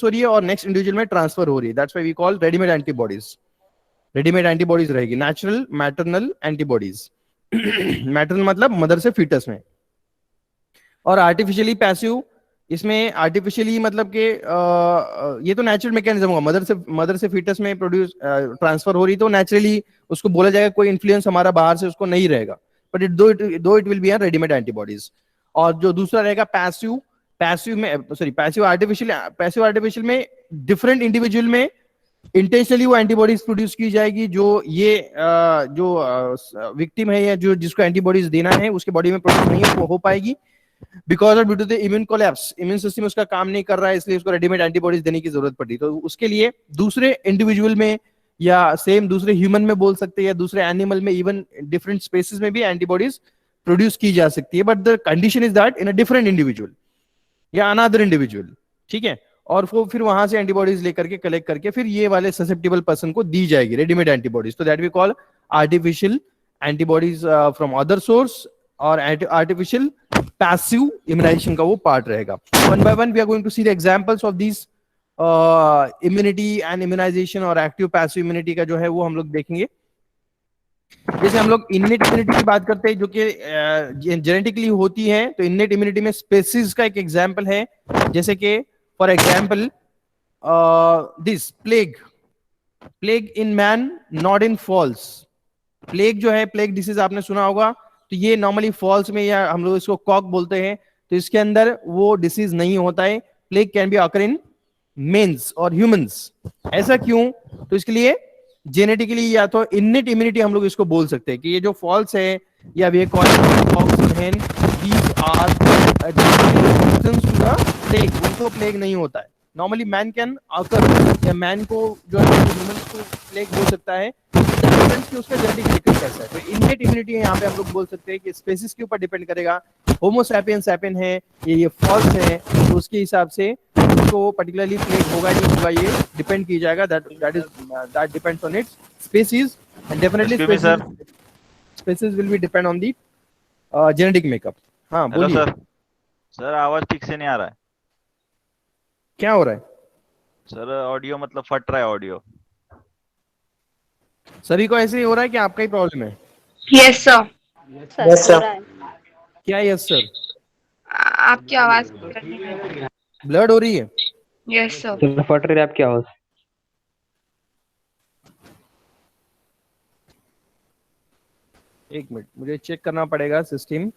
हो रही है और नेक्स्ट इंडिविजुअल में ट्रांसफर हो रही है, that's why we call readymade antibodies. Readymade antibodies रहेगी, नेचुरल मैटरनल एंटीबॉडीज। मैटरनल मतलब मदर से फीटस में, और आर्टिफिशियली पैसिव, इसमें आर्टिफिशियली मतलब कि ये तो नेचुरल मैकेनिज्म होगा, मदर से फीटस में प्रोड्यूस ट्रांसफर हो रही तो नेचुरली उसको बोला जाएगा कोई इन्फ्लुएंस हमारा बाहर से उसको नहीं रहेगा, but it will be readymade antibodies. और जो दूसरा रहेगा पैसिव, पैसिव आर्टिफिशियल में डिफरेंट इंडिविजुअल में इंटेंशनली वो एंटीबॉडीज प्रोड्यूस की जाएगी, जो ये जो विक्टिम है या जो जिसको एंटीबॉडीज देना है उसके बॉडी में प्रोड्यूस नहीं हो पाएगी, because of due to the immune collapse, immune system उसका काम नहीं कर रहा है, इसलिए उसको रेडीमेड एंटीबॉडीज देने की जरूरत पड़ी। तो उसके लिए दूसरे इंडिविजुअल में या सेम दूसरे ह्यूमन में बोल सकते हैं या दूसरे एनिमल में, इवन डिफरेंट स्पेसिस में भी एंटीबॉडीज प्रोड्यूस की जा सकती है, but the condition is that in a different individual या अनदर इंडिविजुअल, ठीक है। और वो फिर वहां से एंटीबॉडीज लेकर के कलेक्ट करके फिर ये वाले ससेप्टेबल पर्सन को दी जाएगी रेडीमेड एंटीबॉडीज। तो that we call artificial antibodies from other source, और आर्टिफिशियल पैसिव इम्यूनाइजेशन का वो पार्ट रहेगा। One by one we are going to see the examples of this immunity and immunization, और active passive immunity का जो है वो हम लोग देखेंगे। जैसे हम लोग इननेट इम्यूनिटी की बात करते हैं जो कि जेनेटिकली होती है, तो इननेट इम्यूनिटी में स्पेसिस का एक एग्जांपल है, जैसे कि for example this plague in man not in fowls. Plague जो है, प्लेग डिसीज आपने सुना होगा, तो ये नॉर्मली फॉल्स में या हम लोग इसको कॉक बोलते हैं, तो इसके अंदर वो डिसीज नहीं होता है। Plague can be occur in mens और ह्यूमंस। ऐसा क्यों? तो इसके लिए जेनेटिकली या तो इननेट इम्यूनिटी हम लोग इसको बोल सकते हैं कि ये जो फॉल्स है या वे कॉल दीस आर प्लेग, उनको प्लेग नहीं होता है। नॉर्मली मैन कैन अकर, या मैन को जो है ह्यूमंस को प्लेग हो सकता है, डिपेंड्स कि उसका जेनेटिक मेकअप कैसा है। तो इननेट इम्यूनिटी है, यहाँ पे हम लोग बोल सकते हैं कि स्पेसिस के ऊपर डिपेंड करेगा। होमो सैपियन सैपियन है, ये फॉल्स है, तो उसके हिसाब से उसको पर्टिकुलरली प्लेग होगा नहीं होगा ये डिपेंड किया जाएगा। That depends on it's species, and definitely species will be depend on the genetic makeup. हाँ बोलिए सर, आवाज ठीक से नहीं आ रहा है। क्या हो रहा है सर? ऑडियो मतलब फट रहा है ऑडियो। सभी को ऐसे ही हो रहा है कि आपका ही प्रॉब्लम है? Yes sir. Yes sir. क्या यस सर? आपकी आवाज ब्लड हो रही है? Yes sir. फट रही है आपकी आवाज। एक मिनट, मुझे चेक करना पड़ेगा system.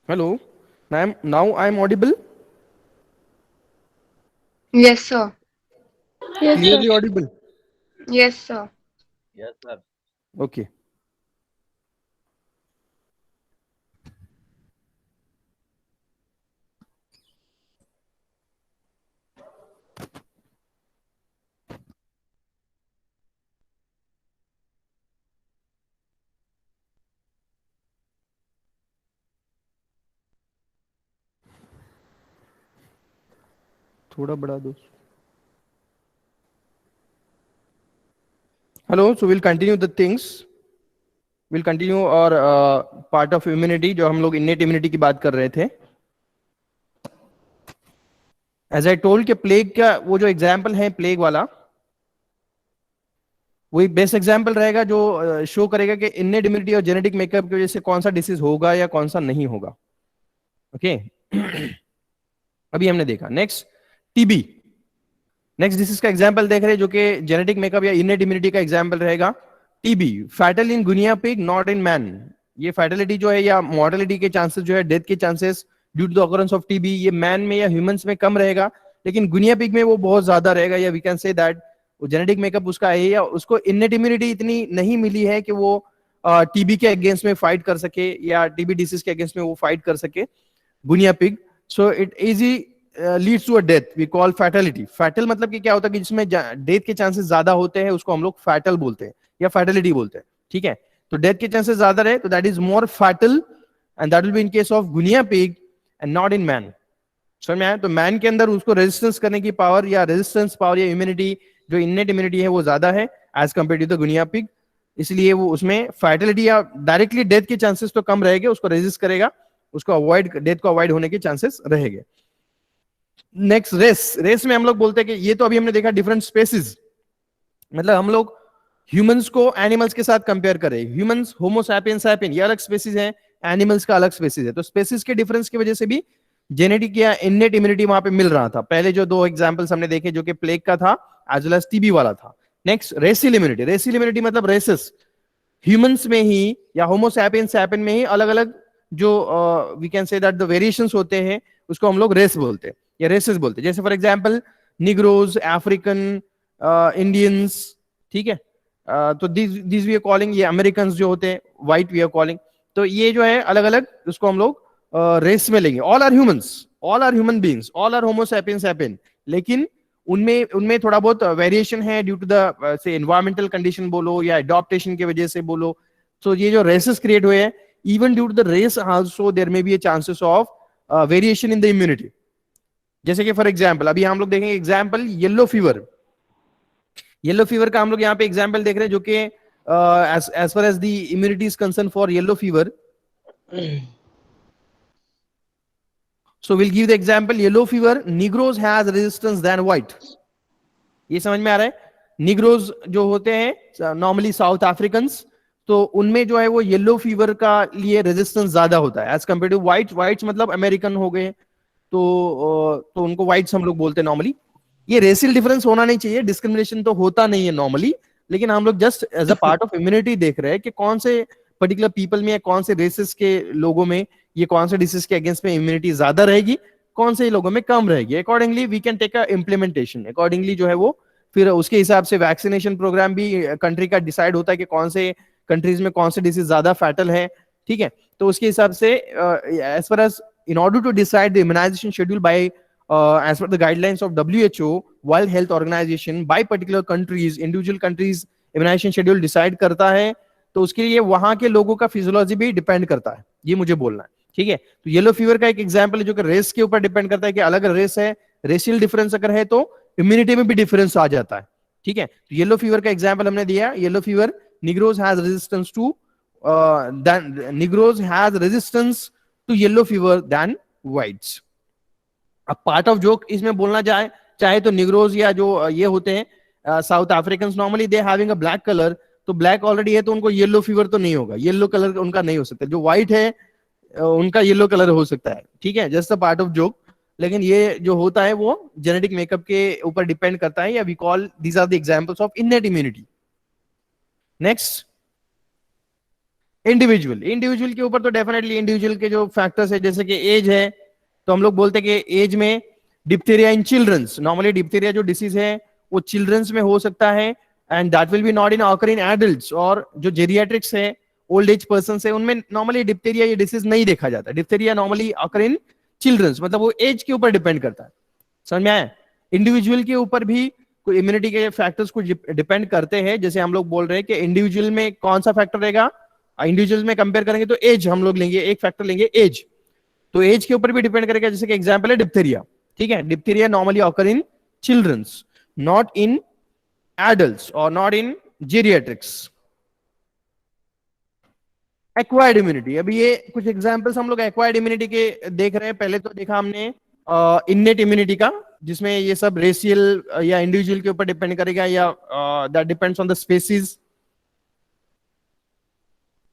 Hello, now I am audible? Yes sir. Clearly audible? Yes sir. Yes sir. Okay. थोड़ा बढ़ा दो। Hello, so will continue the things, will continue और पार्ट ऑफ इम्यूनिटी, जो हम लोग इननेट इम्यूनिटी की बात कर रहे थे। एज आई टोल्ड के प्लेग का वो जो एग्जाम्पल है प्लेग वाला, वही बेस्ट एग्जाम्पल रहेगा जो शो करेगा कि इननेट इम्यूनिटी और जेनेटिक मेकअप की वजह से कौन सा डिसीज होगा या कौन सा नहीं होगा। ओके अभी हमने देखा नेक्स्ट टीबी। नेक्स्ट डिसीज का एग्जांपल देख रहे हैं जो कि जेनेटिक मेकअप या इनेट इम्यूनिटी का एग्जांपल रहेगा। TB, fatal in guinea pig not in man. ये फैटलिटी जो है या मॉर्टेलिटी के चांसेस जो है, डेथ के chances due to the occurrence of TB, ये मैन में या ह्यूमंस में कम रहेगा, लेकिन गुनिया पिग में वो बहुत ज्यादा रहेगा। या वी कैन से दैट वो जेनेटिक मेकअप उसका है या उसको इनेट इम्यूनिटी इतनी नहीं मिली है कि वो टीबी के अगेंस्ट में फाइट कर सके या टीबी डिसीज के अगेंस्ट में वो फाइट कर सके, guinea pig. So it easy leads to a death, we call fatality. Fatal मतलब कि क्या होता है कि जिसमें डेथ के चांसेस ज्यादा होते हैं उसको हम लोग फैटल बोलते हैं या फैटलिटी बोलते हैं, ठीक है। तो डेथ के चांसेस ज्यादा रहे तो that is more fatal, and that will be in case of guinea pig and not in man. समझ में आया? तो मैन के अंदर उसको रेजिस्टेंस करने की पावर या रेजिस्टेंस पावर या इम्यूनिटी, जो इनेट इम्यूनिटी है वो ज्यादा है as compare to the guinea pig, इसलिए वो उसमें फैटलिटी या डायरेक्टली डेथ के चांसेस तो कम रहेंगे, उसको रेजिस्ट करेगा, उसको अवॉइड, डेथ को अवॉइड होने के चांसेस रहेंगे। Next race. रेस में हम लोग बोलते हैं कि ये तो अभी हमने देखा डिफरेंट स्पेसिस, मतलब हम लोग ह्यूमंस को एनिमल्स के साथ कंपेयर करें। ह्यूमंस होमो सैपियन सैपियन ये अलग स्पेसिस है, एनिमल्स का अलग स्पेसिस है। तो स्पेसिस के डिफरेंस की वजह से भी जेनेटिक या इनेट इम्यूनिटी वहां पे मिल रहा था। पहले जो दो एग्जांपल्स हमने देखे जो कि प्लेग का था एज वेल एज टीबी वाला था। Next wrestle immunity. Wrestle immunity मतलब रेसेस, ह्यूमंस में ही या होमो सैपियन सैपियन में ही अलग अलग जो we can say that the variations होते हैं उसको हम लोग रेस बोलते हैं या रेसेस बोलते हैं। जैसे for example Negroes, African, Indians, ठीक है। तो दिस वी आर कॉलिंग, ये अमेरिकन जो होते हैं व्हाइट वी आर कॉलिंग। तो ये जो है अलग अलग उसको हम लोग रेस में लेंगे। All are humans, all are human beings, all are homo sapien sapien, लेकिन उनमें उनमें थोड़ा बहुत वेरिएशन है due to the say environmental condition बोलो या एडॉप्टेशन की वजह से बोलो। तो ये जो रेसेस क्रिएट हुए हैं, even due to the race also there may be a chances of variation in the immunity. जैसे कि फॉर एग्जांपल अभी हम लोग देखेंगे example yellow fever. Yellow fever का हम लोग यहाँ पे एग्जांपल देख रहे हैं जो कि as far as the immunity is concern for yellow fever, so we'll give the example yellow fever, negroes has resistance than white। ये समझ में आ रहा है? निग्रोज जो होते हैं नॉर्मली साउथ अफ्रीकन, तो उनमें जो है वो येलो फीवर का लिए रेजिस्टेंस ज्यादा होता है as compare to white. Whites मतलब अमेरिकन हो गए, तो उनको व्हाइट्स हम लोग बोलते हैं नॉर्मली। ये रेसियल डिफरेंस होना नहीं चाहिए, डिस्क्रिमिनेशन तो होता नहीं है नॉर्मली, लेकिन हम लोग just as a part of immunity देख रहे हैं कि कौन से पर्टिकुलर पीपल में या कौन से रेसेस के लोगों में ये कौन से डिसीज के अगेंस्ट में इम्यूनिटी ज्यादा रहेगी, कौन से लोगों में कम रहेगी। Accordingly we can take a implementation, accordingly जो है वो फिर उसके हिसाब से वैक्सीनेशन प्रोग्राम भी कंट्री का डिसाइड होता है कि कौन से कंट्रीज में कौन से डिसीज ज्यादा फैटल है, ठीक है। तो उसके हिसाब से as far as in order to decide the immunization schedule by as per the guidelines of WHO, World Health Organization, by particular countries, individual countries immunization schedule decide करता है, तो उसके लिए वहां के लोगों का फिजियोलॉजी भी डिपेंड करता है, ये मुझे बोलना है, ठीक है। तो येलो फीवर का एक एग्जांपल है जो कि रेस के ऊपर डिपेंड करता है कि अलग रेस है, रेशियल डिफरेंस अगर है तो इम्यूनिटी में भी डिफरेंस आ जाता है, ठीक है। तो येलो फीवर का एग्जांपल हमने दिया, yellow fever, negroes has resistance to negroes has resistance to yellow fever than whites. अब पार्ट ऑफ जोक इसमें बोलना जाए चाहे तो निग्रोज या जो ये होते हैं south African normally they having a black colour, तो ब्लैक ऑलरेडी है तो उनको येलो फीवर तो नहीं होगा, येलो कलर उनका नहीं हो सकता। जो व्हाइट है उनका येलो कलर हो सकता है, ठीक है, just a part of joke. लेकिन ये जो होता है वो जेनेटिक मेकअप के ऊपर डिपेंड करता है, या we call these are the examples of innate immunity. Next individual. Individual के ऊपर तो डेफिनेटली इंडिविजुअल के जो फैक्टर्स है, जैसे कि एज है, तो हम लोग बोलते हैं कि एज में डिप्थीरिया इन चिल्ड्रंस, नॉर्मली डिप्थीरिया जो डिसीज है वो चिल्ड्रंस में हो सकता है, and that will B not in occur in adults. और जो जेरियाट्रिक्स है, ओल्ड एज पर्सन है, उनमें नॉर्मली डिप्थीरिया ये डिसीज नहीं देखा जाता। Diphtheria normally occur in childrens, मतलब वो एज के ऊपर डिपेंड करता है, समझ में आया? इंडिविजुअल के ऊपर भी कोई इम्यूनिटी के फैक्टर्स कुछ डिपेंड करते हैं। जैसे हम लोग बोल रहे हैं कि इंडिविजुअल में कौन सा फैक्टर रहेगा, इंडिविजुअल में कंपेयर करेंगे तो एज हम लोग लेंगे, एक फैक्टर लेंगे एज, तो एज के ऊपर भी डिपेंड करेगा। जैसे कि एग्जांपल है डिप्थीरिया, ठीक है, diphtheria normally occur in childrens, not in adults और not in geriatrics. Acquired immunity, अभी ये कुछ एग्जांपल्स हम लोग एक्वायर्ड इम्यूनिटी के देख रहे हैं। पहले तो देखा हमने इनेट इम्यूनिटी का, जिसमें ये सब रेशियल या इंडिविजुअल के ऊपर डिपेंड करेगा, या that depends on the species.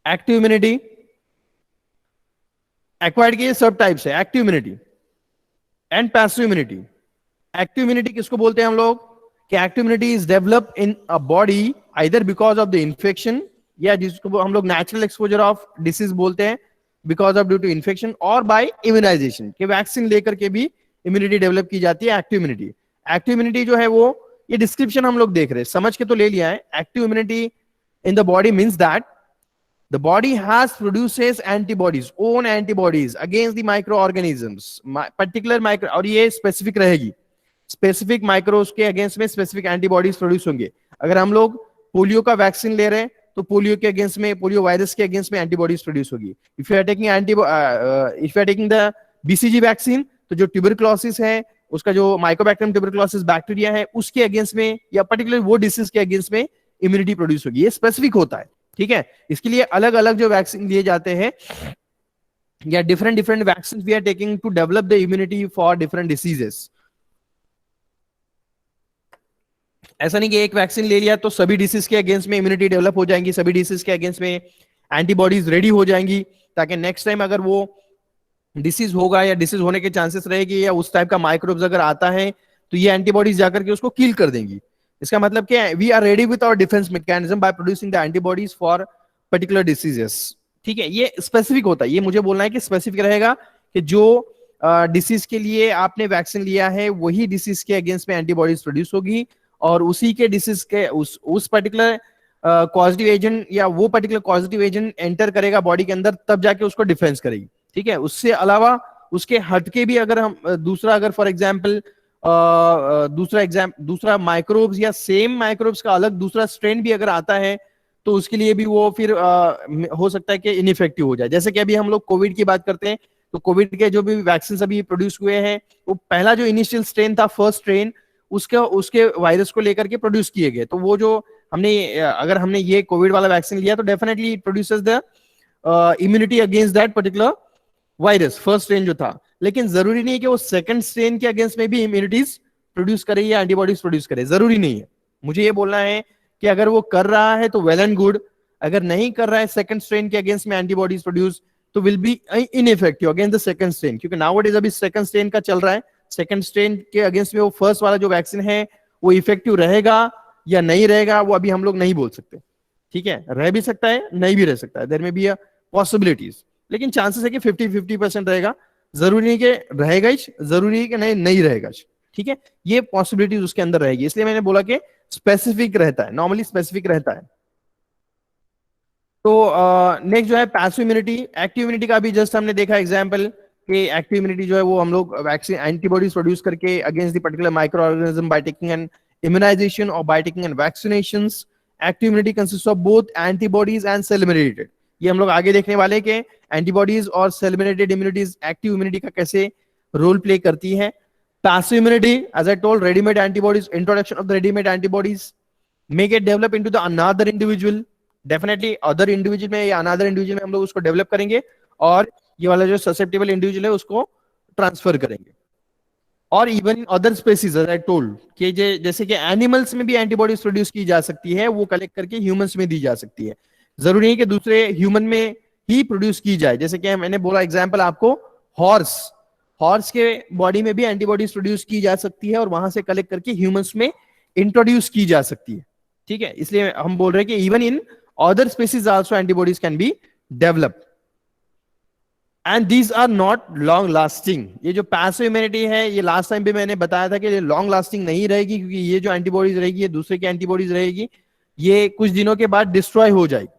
Active immunity, acquired के सब टाइप्स है, active immunity and passive immunity. Active immunity किसको बोलते हैं हम लोग? कि active immunity is develop in a body either because of the infection, या जिसको हम लोग नेचुरल एक्सपोजर ऑफ डिसीज बोलते हैं, because of due to infection, और बाय इम्यूनाइजेशन, कि वैक्सीन लेकर के भी इम्यूनिटी डेवलप की जाती है एक्टिव इम्यूनिटी। एक्टिव इम्यूनिटी जो है वो, ये डिस्क्रिप्शन हम लोग देख रहे हैं, समझ के तो ले लिया है। Active immunity in the body means that the body has produces antibodies, own antibodies against the microorganisms, particular micro, और ये स्पेसिफिक रहेगी, स्पेसिफिक माइक्रोस के अगेंस्ट में स्पेसिफिक एंटीबॉडीज प्रोड्यूस होंगे। अगर हम लोग पोलियो का वैक्सीन ले रहे हैं तो पोलियो के अगेंस्ट में, पोलियो वायरस के अगेंस्ट में एंटीबॉडीज प्रोड्यूस होगी। If you are taking the BCG vaccine, तो जो ट्यूबरक्लोसिस है उसका, जो माइकोबैक्टीरियम ट्यूबरक्लोसिस बैक्टीरिया है, उसके अगेंस्ट में या पर्टिकुलर वो डिसीज के अगेंस्ट में इम्यूनिटी प्रोड्यूस होगी। ये स्पेसिफिक होता है, ठीक है। इसके लिए अलग अलग जो वैक्सीन दिए जाते हैं, या different different vaccine we are taking to develop the immunity for different diseases. ऐसा नहीं कि एक वैक्सीन ले लिया तो सभी डिसीज के अगेंस्ट में इम्यूनिटी डेवलप हो जाएंगी, सभी डिसीज के अगेंस्ट में एंटीबॉडीज रेडी हो जाएंगी, ताकि नेक्स्ट टाइम अगर वो डिसीज होगा या डिसीज होने के चांसेस रहेगी, या उस टाइप का माइक्रोब्स अगर आता है तो ये एंटीबॉडीज जाकर के उसको किल कर देंगी। इसका मतलब क्या है, we are ready with our defence mechanism by producing the antibodies for particular diseases, ठीक है। ये स्पेसिफिक होता है, ये मुझे बोलना है कि स्पेसिफिक रहेगा कि जो डिसीज के लिए आपने वैक्सीन लिया है वही डिसीज के अगेंस्ट में एंटीबॉडीज प्रोड्यूस होगी, और उसी के डिसीज के उस पर्टिकुलर पॉजिटिव एजेंट या वो पर्टिकुलर पॉजिटिव एजेंट एंटर करेगा बॉडी के अंदर, तब जाके उसको डिफेंस करेगी, ठीक है। उससे अलावा उसके हटके भी अगर हम अगर फॉर एग्जाम्पल दूसरा माइक्रोब्स या सेम माइक्रोब्स का अलग दूसरा स्ट्रेन भी अगर आता है, तो उसके लिए भी वो फिर हो सकता है कि इनइफेक्टिव हो जाए। जैसे कि अभी हम लोग कोविड की बात करते हैं, तो कोविड के जो भी वैक्सीन अभी प्रोड्यूस हुए हैं, वो पहला जो इनिशियल स्ट्रेन था, फर्स्ट स्ट्रेन, उसके वायरस को लेकर के प्रोड्यूस किए गए। तो वो जो अगर हमने ये कोविड वाला वैक्सीन लिया तो definitely it produces the immunity against that particular virus, first strain जो था। लेकिन जरूरी नहीं कि वो सेकंड स्ट्रेन के अगेंस्ट में भी इम्यूनिटीज प्रोड्यूस करे या एंटीबॉडीज प्रोड्यूस करे, जरूरी नहीं है। मुझे ये बोलना है कि अगर वो कर रहा है तो वेल एंड गुड, अगर नहीं कर रहा है सेकंड स्ट्रेन के अगेंस्ट में एंटीबॉडीज प्रोड्यूस, तो will be ineffective against the second strain, क्योंकि नाउअडेज अभी सेकंड स्ट्रेन का चल रहा है। सेकंड स्ट्रेन के अगेंस्ट में वो फर्स्ट वाला जो वैक्सीन है वो इफेक्टिव रहेगा या नहीं रहेगा, वो अभी हम लोग नहीं बोल सकते, ठीक है। रह भी सकता है, नहीं भी रह सकता है, देयर में बी पॉसिबिलिटीज, लेकिन चांसेस है कि 50-50% रहेगा। जरूरी नहीं कि रहेगा ही, जरूरी है कि नहीं रहेगा, ठीक है। ये पॉसिबिलिटीज उसके अंदर रहेगी, इसलिए मैंने बोला कि स्पेसिफिक रहता है, नॉर्मली स्पेसिफिक रहता है। तो नेक्स्ट जो है पैसिव इम्यूनिटी। एक्टिव इम्यूनिटी का भी जस्ट हमने देखा एग्जांपल कि एक्टिव इम्यूनिटी जो है वो हम लोग वैक्सीन एंटीबॉडीज प्रोड्यूस करके against the particular micro organism by taking an immunisation और by taking an vaccinations. Active immunity consist of both antibodies and cell immunity. ये हम लोग आगे देखने वाले हैं कि एंटीबॉडीज और cell immunited immunities active immunity का कैसे रोल प्ले करती है। Passive immunity, as I told, readymade antibodies, introduction of the readymade antibodies may get develop into the another individual, definitely other individual में या another individual में हम लोग उसको डेवलप करेंगे, और ये वाला जो ससेप्टेबल इंडिविजुअल है उसको ट्रांसफर करेंगे। और even other species, as I told, कि जैसे कि एनिमल्स में भी एंटीबॉडीज प्रोड्यूस की जा सकती है, वो कलेक्ट करके ह्यूमंस में दी जा सकती है। जरूरी नहीं कि दूसरे ह्यूमन में ही प्रोड्यूस की जाए। जैसे कि मैंने बोला एग्जाम्पल आपको, हॉर्स के बॉडी में भी एंटीबॉडीज प्रोड्यूस की जा सकती है और वहां से कलेक्ट करके ह्यूमंस में इंट्रोड्यूस की जा सकती है, ठीक है। इसलिए हम बोल रहे हैं कि even in other species also antibodies can be developed, and these are not long lasting. ये जो पैसिव इम्यूनिटी है, ये लास्ट टाइम भी मैंने बताया था कि ये लॉन्ग लास्टिंग नहीं रहेगी, क्योंकि ये जो एंटीबॉडीज रहेगी ये दूसरे की एंटीबॉडीज रहेगी, ये कुछ दिनों के बाद डिस्ट्रॉय हो जाएगी,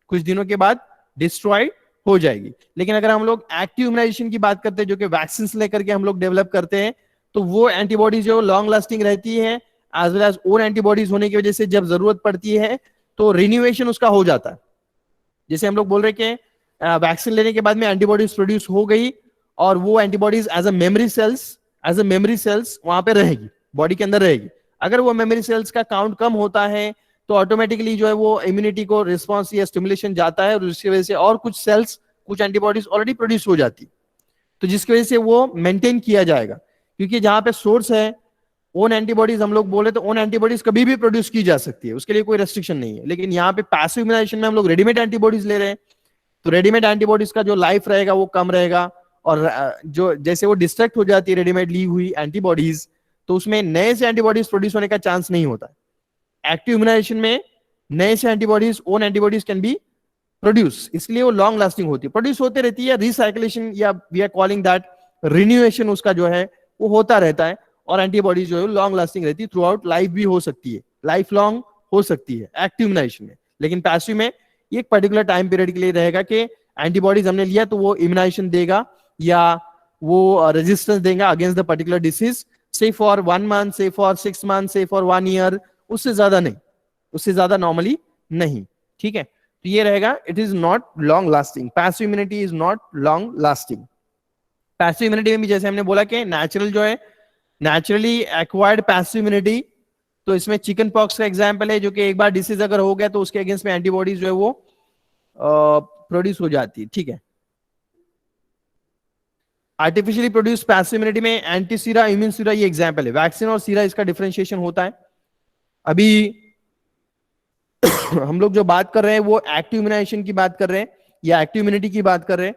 कुछ दिनों के बाद डिस्ट्रॉय हो जाएगी। लेकिन अगर हम लोग एक्टिव इम्यूनाइजेशन की बात करते हैं, जो कि वैक्सीन लेकर के हम लोग डेवलप करते हैं, तो वो एंटीबॉडीज जो लॉन्ग लास्टिंग रहती है, as well as own antibodies होने की वजह से जब जरूरत पड़ती है तो रिन्यूएशन उसका हो जाता है। जैसे हम लोग बोल रहे हैं कि वैक्सीन लेने के बाद में एंटीबॉडीज प्रोड्यूस हो गई और वो antibodies as a memory cells वहां पे रहेगी, बॉडी के अंदर रहेगी। अगर वो मेमोरी सेल्स का काउंट कम होता है तो ऑटोमेटिकली जो है वो इम्यूनिटी को रिस्पॉन्स या स्टिमुलेशन जाता है, और उसकी वजह से और कुछ सेल्स, कुछ एंटीबॉडीज ऑलरेडी प्रोड्यूस हो जाती, तो जिसकी वजह से वो मेंटेन किया जाएगा। क्योंकि जहां पे सोर्स है, ओन एंटीबॉडीज हम लोग बोले तो ओन एंटीबॉडीज कभी भी प्रोड्यूस की जा सकती है, उसके लिए कोई रेस्ट्रिक्शन नहीं है। लेकिन यहाँ पे पैसिव इम्यूनाइजेशन में हम लोग रेडीमेड एंटीबॉडीज ले रहे हैं, तो रेडीमेड एंटीबॉडीज का जो लाइफ रहेगा वो कम रहेगा, और जो जैसे वो डिस्ट्रैक्ट हो जाती है रेडीमेड ली हुई एंटीबॉडीज, तो उसमें नए से एंटीबॉडीज प्रोड्यूस होने का चांस नहीं होता। एक्टिव इम्यूनाइजेशन में नए से antibodies, own antibodies can B produce, इसलिए वो लॉन्ग लास्टिंग होती है, प्रोड्यूस होते रहती है। रिसाइक्लेशन या we are calling that renovation उसका जो है वो होता रहता है, और एंटीबॉडीज जो है लॉन्ग लास्टिंग रहती है, थ्रू आउट लाइफ भी हो सकती है, लाइफ लॉन्ग हो सकती है एक्टिव इम्यूनाइजेशन में। लेकिन पैसिव में एक पर्टिकुलर टाइम पीरियड के लिए रहेगा कि एंटीबॉडीज हमने लिया तो वो इम्यूनाइजेशन देगा या वो रेजिस्टेंस देगा अगेंस्ट द पर्टिकुलर डिसीज, से फॉर 1 month, से फॉर 6 months, से फॉर 1 year, उससे ज्यादा नहीं, उससे ज्यादा नॉर्मली नहीं। ठीक है, तो ये रहेगा, it is not long lasting, passive immunity is not long lasting. Passive immunity में भी जैसे हमने बोला कि नेचुरल जो है, नेचुरली एक्वायर्ड पैसिव इम्यूनिटी, तो इसमें चिकन पॉक्स का एग्जांपल है, जो कि एक बार डिसीज अगर हो गया तो उसके अगेंस्ट में एंटीबॉडीज जो है वो प्रोड्यूस हो जाती है। ठीक है, आर्टिफिशियली प्रोड्यूस पैसिव इम्यूनिटी में एंटी सीरा, इम्यून सीरा, ये एग्जांपल है। वैक्सीन और सीरा इसका डिफरेंशिएशन होता है। अभी हम लोग जो बात कर रहे हैं वो एक्टिव इम्यूनाइजेशन की बात कर रहे हैं या एक्टिव इम्यूनिटी की बात कर रहे हैं।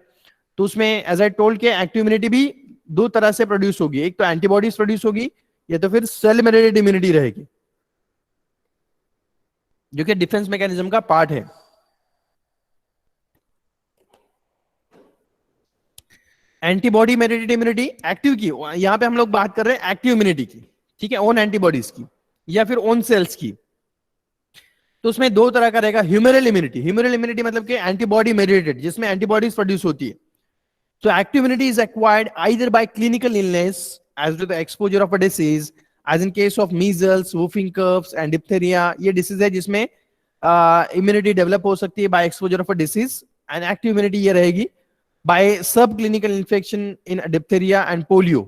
तो उसमें एज आई टोल्ड के एक्टिव इम्यूनिटी भी दो तरह से प्रोड्यूस होगी, एक तो एंटीबॉडीज प्रोड्यूस होगी या तो फिर सेल मेडिएटेड इम्यूनिटी रहेगी, जो कि डिफेंस मैकेनिज्म का पार्ट है। एंटीबॉडी मेडिएटेड इम्यूनिटी एक्टिव की, यहां पे हम लोग बात कर रहे हैं एक्टिव इम्यूनिटी की, ठीक है, ओन एंटीबॉडीज की या फिर ओन सेल्स की। तो उसमें दो तरह का रहेगा, ह्यूमरल इम्यूनिटी। ह्यूमरल इम्यूनिटी मतलब कि एंटीबॉडी मेडिएटेड, जिसमें एंटीबॉडीज प्रोड्यूस होती है। So active immunity is acquired either by clinical illness as to the exposure of a disease, as in case of measles, whooping coughs and diphtheria. ये disease है जिसमें immunity develop हो सकती है by exposure of a disease, and active immunity ये रहेगी by subclinical infection in diphtheria and polio,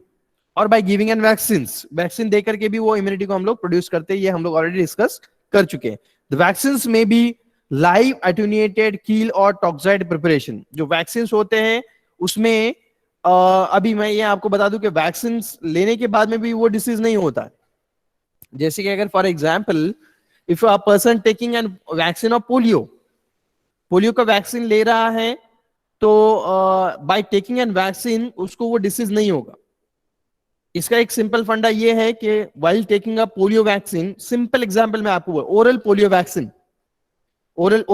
और by giving and vaccines. Vaccine दे करके भी वो immunity को हम लोग प्रोड्यूस करते हैं, ये हम लोग ऑलरेडी डिस्कस कर चुके हैं। The vaccines may be live attenuated kill और toxoid preparation। जो वैक्सीन होते हैं उसमें अभी मैं ये आपको बता दूं कि वैक्सीन लेने के बाद में भी वो डिसीज नहीं होता है। जैसे कि अगर for example if a person taking an vaccine of polio, polio का वैक्सीन ले रहा है तो बाय टेकिंग एन वैक्सीन उसको वो डिसीज नहीं होगा। इसका एक सिंपल फंडा ये है कि while taking a polio vaccine, simple example मैं आपको, oral polio vaccine, oral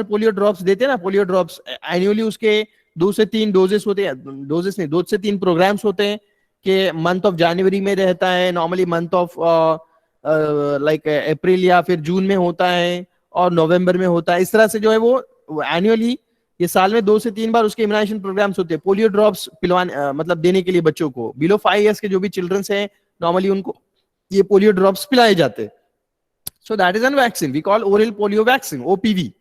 polio drops देते हैं ना, पोलियो ड्रॉप्स एनुअली उसके 2 से 3 डोजेस होते हैं, डोजेस नहीं 2 से 3 प्रोग्राम्स होते हैं कि मंथ ऑफ जनवरी में रहता है, नॉर्मली मंथ ऑफ लाइक अप्रैल या फिर जून में होता है और नवंबर में होता है। इस तरह से जो है वो एनुअली ये साल में 2 से 3 बार उसके इम्यूनाइजेशन प्रोग्राम्स होते हैं। पोलियो ड्रॉप्स पिलवाने मतलब देने के लिए बच्चों को, बिलो 5 इयर्स के जो भी चिल्ड्रंस हैं नॉर्मली उनको ये पोलियो ड्रॉप्स पिलाए जाते हैं। So that is an vaccine, we call oral polio vaccine, OPV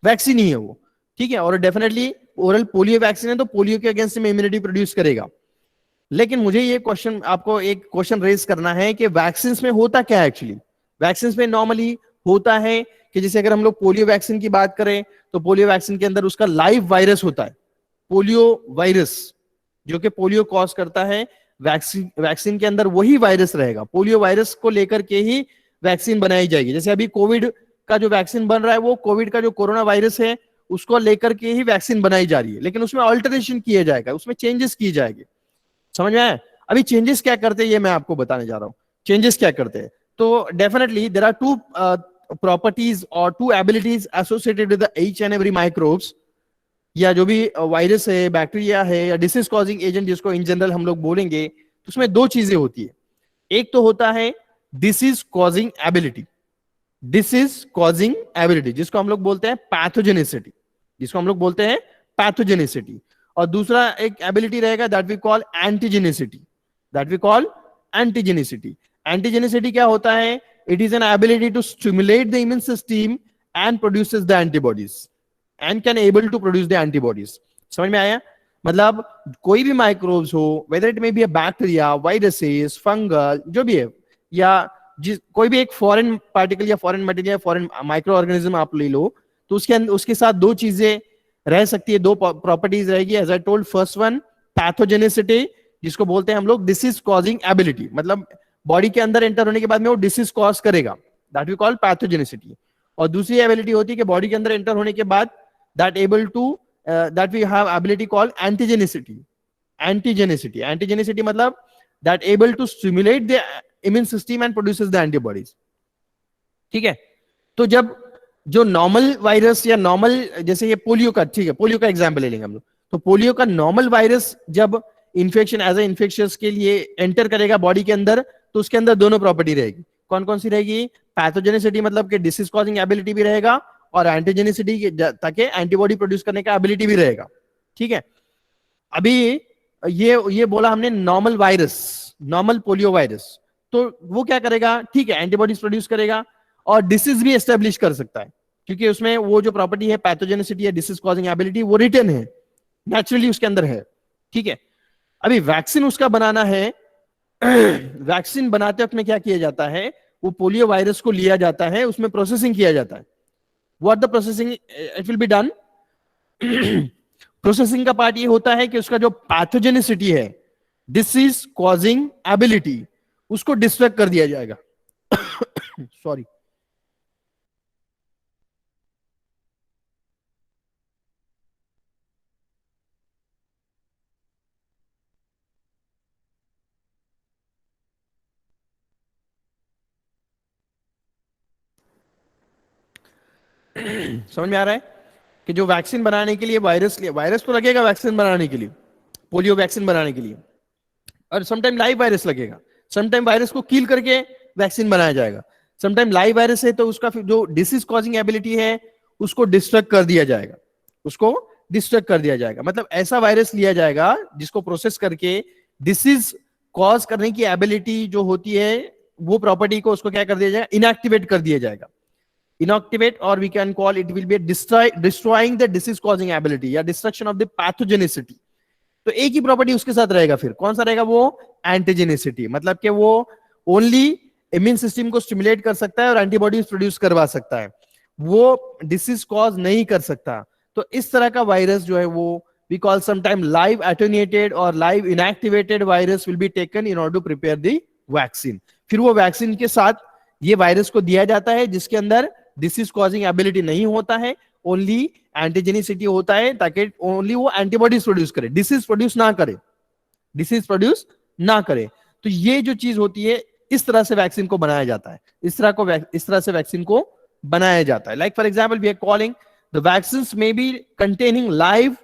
vaccine ही है वो, ठीक है। और डेफिनेटली ओरल पोलियो वैक्सीन है तो पोलियो के अगेंस्ट में इम्यूनिटी प्रोड्यूस करेगा। लेकिन मुझे ये क्वेश्चन, आपको एक क्वेश्चन रेज करना है कि वैक्सीन में होता क्या है एक्चुअली। वैक्सीन में नॉर्मली होता है कि जैसे अगर हम लोग पोलियो वैक्सीन की बात करें तो पोलियो वैक्सीन के अंदर उसका लाइव वायरस होता है, पोलियो वायरस, जो कि पोलियो कॉज करता है। वैक्सीन के अंदर वही वायरस रहेगा, पोलियो वायरस को लेकर के ही वैक्सीन बनाई जाएगी। जैसे अभी कोविड का जो वैक्सीन बन रहा है वो कोविड का जो कोरोना वायरस है उसको लेकर के ही वैक्सीन बनाई जा रही है, लेकिन उसमें अल्टरेशन किया जाएगा, उसमें चेंजेस किए जाएंगे। समझ में आया? अभी चेंजेस क्या करते हैं ये मैं आपको बताने जा रहा हूं। चेंजेस क्या करते हैं, तो डेफिनेटली देयर आर 2 प्रॉपर्टीज और 2 abilities associated with each and every microbes, या जो भी वायरस है, बैक्टीरिया है या डिसीज कॉजिंग एजेंट जिसको इन जनरल हम लोग बोलेंगे, तो उसमें 2 चीजें होती है। एक तो होता है disease causing ability, disease causing ability जिसको हम लोग बोलते हैं पैथोजेनिसिटी, जिसको हम लोग बोलते हैं पैथोजेनिसिटी। और दूसरा एक एबिलिटी रहेगा that we call antigenicity, that we call antigenicity. Antigenicity क्या होता है? It is an ability to stimulate the immune system and produces the antibodies and can able to produce the antibodies. समझ में आया? मतलब कोई भी माइक्रोब्स हो, whether it may be a bacteria, viruses, fungal, जो भी है, या कोई भी एक फॉरेन पार्टिकल या foreign material, foreign micro organism आप ले लो, तो उसके साथ 2 चीजें रह सकती है, 2 प्रॉपर्टीज रहेगी। As I told, first one pathogenicity, जिसको बोलते हैं हम लोग डिसीज कॉजिंग एबिलिटी, मतलब बॉडी के अंदर एंटर होने के बाद में वो डिसीज कॉज करेगा, दैट वी कॉल पैथोजेनिसिटी। और दूसरी एबिलिटी होती है कि बॉडी के अंदर एंटर होने के बाद that we have ability called antigenicity. Antigenicity मतलब that able to stimulate the immune system and produces the antibodies. ठीक है, तो जब जो नॉर्मल वायरस या नॉर्मल, जैसे ये पोलियो का, ठीक है, पोलियो का एग्जांपल ले लेंगे हम लोग, तो पोलियो का नॉर्मल वायरस जब इन्फेक्शन एज ए इन्फेक्शियस के लिए एंटर करेगा बॉडी के अंदर, तो उसके अंदर दोनों प्रॉपर्टी रहेगी. कौन कौन सी रहेगी? पैथोजेनिसिटी, मतलब कि डिसीज कॉजिंग एबिलिटी भी रहेगा, और एंटीजेनिसिटी, ताकि एंटीबॉडी प्रोड्यूस करने का एबिलिटी भी रहेगा. ठीक है, अभी ये बोला हमने normal virus, normal polio virus, तो वो क्या करेगा? ठीक है, एंटीबॉडीज प्रोड्यूस करेगा और डिसीज भी एस्टेब्लिश कर सकता है, क्योंकि उसमें वो जो प्रॉपर्टी है पैथोजेनिसिटी या डिसीज कॉजिंग एबिलिटी, वो रिटर्न है, नेचुरली उसके अंदर है. ठीक है, अभी वैक्सीन उसका बनाना है. वैक्सीन बनाते वक्त में क्या किया जाता है? वो पोलियो वायरस को लिया जाता है, उसमें प्रोसेसिंग किया जाता है. What the processing it will be done? Processing का पार्ट ये होता है कि उसका जो पैथोजेनिसिटी है, डिसीज कॉजिंग एबिलिटी, उसको डिस्ट्रैक्ट कर दिया जाएगा. सॉरी, समझ में आ रहा है कि जो वैक्सीन बनाने के लिए वायरस तो लगेगा वैक्सीन बनाने के लिए, पोलियो वैक्सीन बनाने के लिए, और समटाइम लाइव वायरस लगेगा. समटाइम वायरस को किल करके वैक्सीन बनाया जाएगा. समटाइम लाइव वायरस है तो उसका जो डिसीज कॉजिंग एबिलिटी है उसको डिस्ट्रक्ट कर दिया जाएगा, उसको डिस्ट्रक्ट कर दिया जाएगा. मतलब ऐसा वायरस लिया जाएगा जिसको प्रोसेस करके डिसीज कॉज करने की एबिलिटी जो होती है, वो प्रॉपर्टी को उसको क्या कर दिया जाएगा? इनएक्टिवेट कर दिया जाएगा. Inactivate, or we can call it will be destroying the disease causing ability या destruction of the pathogenicity. तो एक ही प्रॉपर्टी उसके साथ रहेगा. फिर कौन सा रहेगा? वो एंटीजेनिसिटी, मतलब कि वो ओनली इम्यून सिस्टम को स्टिमुलेट कर सकता है और एंटीबॉडीज प्रोड्यूस करवा सकता है, वो डिसीज कॉज नहीं कर सकता. तो इस तरह का वायरस जो है वो we call sometime live attenuated or live inactivated virus will be taken in order to prepare the vaccine. फिर वो वैक्सीन के साथ ये वायरस को दिया जाता है जिसके अंदर डिसीज कॉजिंग एबिलिटी नहीं होता है, ओनली एंटीजेनिसिटी होता है, ताकि ओनली वो एंटीबॉडीज प्रोड्यूस करे, डिसीज प्रोड्यूस ना करे, डिसीज प्रोड्यूस ना करे. तो ये जो चीज होती है, इस तरह से वैक्सीन को बनाया जाता है, इस तरह से वैक्सीन को बनाया जाता है. Like for example we are calling the vaccines may be containing live,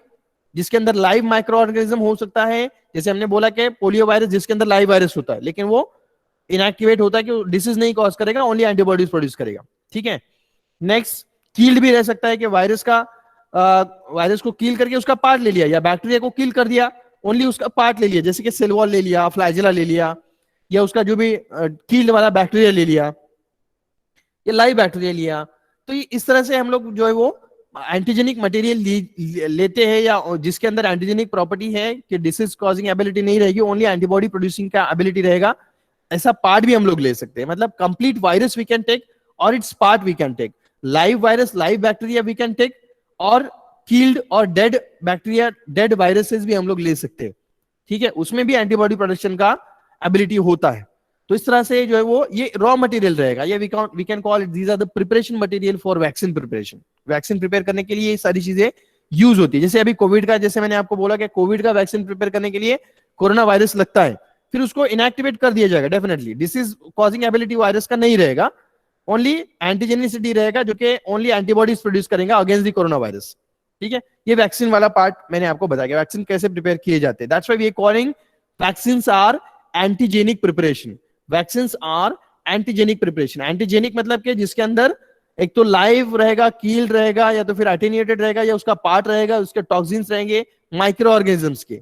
जिसके अंदर लाइव माइक्रो ऑर्गेनिज्म हो सकता है. जैसे हमने बोला कि पोलियो वायरस जिसके अंदर लाइव वायरस होता है, लेकिन वो इनएक्टिवेट होता है कि डिसीज नहीं कॉज करेगा, ओनली एंटीबॉडीज प्रोड्यूस करेगा. ठीक है, नेक्स्ट कील्ड भी रह सकता है कि वायरस को कील करके उसका पार्ट ले लिया, या बैक्टीरिया को कील कर दिया, ओनली उसका पार्ट ले लिया, जैसे कि सेल वॉल ले लिया, फ्लैजेला ले लिया, या उसका जो भी कील्ड वाला बैक्टीरिया ले लिया, या लाइव बैक्टीरिया लिया. तो इस तरह से हम लोग जो है वो एंटीजेनिक मटेरियल लेते हैं, या जिसके अंदर एंटीजेनिक प्रॉपर्टी है कि डिसीज कॉजिंग एबिलिटी नहीं रहेगी, ओनली एंटीबॉडी प्रोड्यूसिंग का एबिलिटी रहेगा, ऐसा पार्ट भी हम लोग ले सकते हैं. मतलब complete virus we can take और it's part we can take. Live virus, live bacteria we can take, और कील्ड और डेड बैक्टीरिया, डेड वायरसेस भी हम लोग ले सकते हैं. ठीक है, उसमें भी एंटीबॉडी प्रोडक्शन का एबिलिटी होता है. तो इस तरह से जो है वो ये रॉ मटेरियल रहेगा, ये we can call it these are the preparation material for vaccine preparation. Vaccine prepare करने के लिए ये सारी चीजें यूज होती है. जैसे अभी कोविड का, जैसे मैंने आपको बोला कि कोविड का वैक्सीन प्रिपेयर करने के लिए कोरोना वायरस लगता है, फिर उसको इनएक्टिवेट कर दिया जाएगा. Definitely disease causing ability virus का नहीं रहेगा, ओनली एंटीजेनिसिटी रहेगा, जो कि ओनली एंटीबॉडीज प्रोड्यूस करेंगे अगेंस्ट द कोरोना वायरस. ठीक है, ये वैक्सीन वाला पार्ट मैंने आपको बताया, वैक्सीन कैसे प्रिपेयर किए जाते हैं. That's why we are calling vaccines are antigenic preparation. Vaccines are antigenic preparation. Antigenic मतलब कि जिसके अंदर एक तो लाइव रहेगा, कील्ड रहेगा, या तो फिर अटेन्यूएटेड रहेगा, या उसका पार्ट रहेगा, उसके टॉक्सिन्स रहेंगे माइक्रो ऑर्गेनिजम्स के,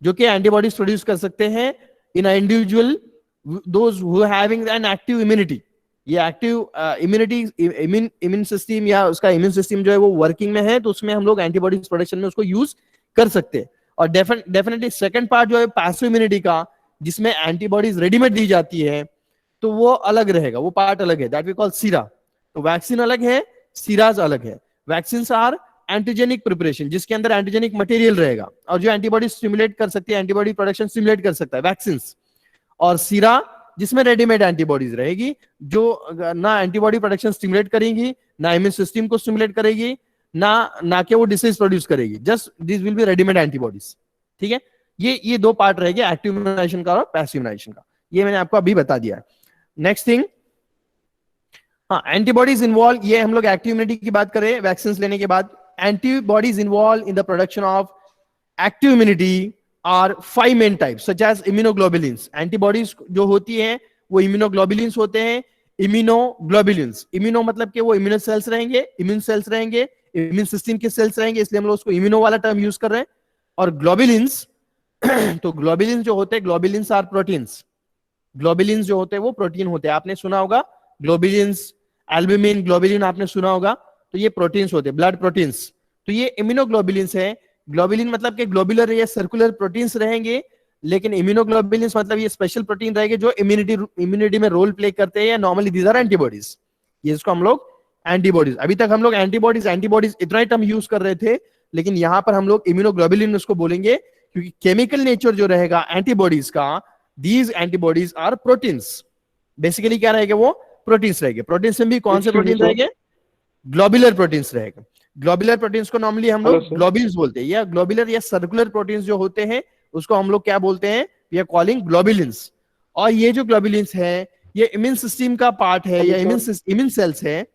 जो कि एंटीबॉडीज प्रोड्यूस कर सकते हैं in a individual, those who having an active immunity. ये एक्टिव इम्यूनिटी, इम्यून सिस्टम या उसका इम्यून सिस्टम जो है वो वर्किंग में है, तो उसमें हम लोग एंटीबॉडीज प्रोडक्शन में उसको यूज कर सकते हैं. और डेफिनेटली सेकंड पार्ट जो है पैसिव इम्यूनिटी का, जिसमें एंटीबॉडीज रेडीमेड दी जाती है, तो वो अलग रहेगा, वो पार्ट अलग है, दैट वी कॉल सीरा. तो वैक्सीन अलग है, सीराज अलग है. वैक्सीन्स आर एंटीजेनिक प्रिपरेशन, जिसके अंदर एंटीजेनिक मटेरियल रहेगा और जो एंटीबॉडी स्टिमुलेट कर सकती है, एंटीबॉडी प्रोडक्शन स्टिमुलेट कर सकता है, वैक्सीन्स. और सीरा जिसमें रेडीमेड एंटीबॉडीज रहेगी, जो ना एंटीबॉडी प्रोडक्शन स्टिमुलेट करेगी, ना इम्यून सिस्टम को स्टिमुलेट करेगी, ना कि वो डिसीज प्रोड्यूस करेगी, just this will B readymade antibodies. ठीक है, ये दो पार्ट रहेंगे, एक्टिव इम्यूनाइजेशन का और पैसिव इम्यूनाइजेशन का. ये मैंने आपको अभी बता दिया। नेक्स्ट थिंग, हाँ, एंटीबॉडीज इन्वॉल्व, ये हम लोग एक्टिव इम्यूनिटी की बात करें वैक्सीन लेने के बाद। Antibodies involve in the production of active immunity are 5 main types such as immunoglobulins. Antibodies जो होती हैं वो इम्यूनोग्लोबुलिन्स होते हैं। इम्यूनोग्लोबुलिन्स, इम्यूनो मतलब कि वो इम्यूनो सेल्स रहेंगे, इम्यून सेल्स रहेंगे, इम्यून सिस्टम के सेल्स रहेंगे, इसलिए हम लोग उसको इम्यूनो वाला टर्म यूज कर रहे हैं। और ग्लोबुलिन्स तो ग्लोबुलिन्स जो होते हैं, ग्लोबुलिन्स आर प्रोटीन्स। ग्लोबुलिन्स जो होते हैं वो प्रोटीन होते हैं, आपने सुना होगा ग्लोबुलिन्स, एल्बुमिन, ग्लोबुलिन आपने सुना होगा, तो ये प्रोटीन्स होते हैं, ब्लड प्रोटीन्स। तो ये इम्यूनोग्लोबुलिन्स है। ग्लोबुलिन मतलब कि ग्लोबुलर या सर्कुलर प्रोटीन्स रहेंगे, लेकिन इम्यूनोग्लोबुलिन्स मतलब ये स्पेशल प्रोटीन रहेंगे जो इम्यूनिटी में रोल प्ले करते हैं। नॉर्मली दीज आर एंटीबॉडीज, ये इसको हम लोग एंटीबॉडीज, अभी तक हम लोग एंटीबॉडीज एंटीबॉडीज इतना ही टर्म यूज कर रहे थे, लेकिन यहां पर हम लोग इम्यूनोग्लोबुलिन उसको बोलेंगे, क्योंकि केमिकल नेचर जो रहेगा एंटीबॉडीज का, these antibodies are proteins. Basically क्या रहेगा, वो प्रोटीन्स रहेंगे। प्रोटीन्स में भी कौन से प्रोटीन रहेंगे, ग्लोबुलर प्रोटीन्स रहेगा। ग्लोबुलर प्रोटीन्स को नॉर्मली हम लोग ग्लोब्यूल्स बोलते हैं, या ग्लोबुलर या सर्कुलर प्रोटीन्स जो होते हैं उसको हम लोग क्या बोलते हैं, वी आर कॉलिंग ग्लोबुलिन्स। और ये जो ग्लोबुलिन्स है ये इम्यून सिस्टम का पार्ट है, या इम्यून सेल्स है,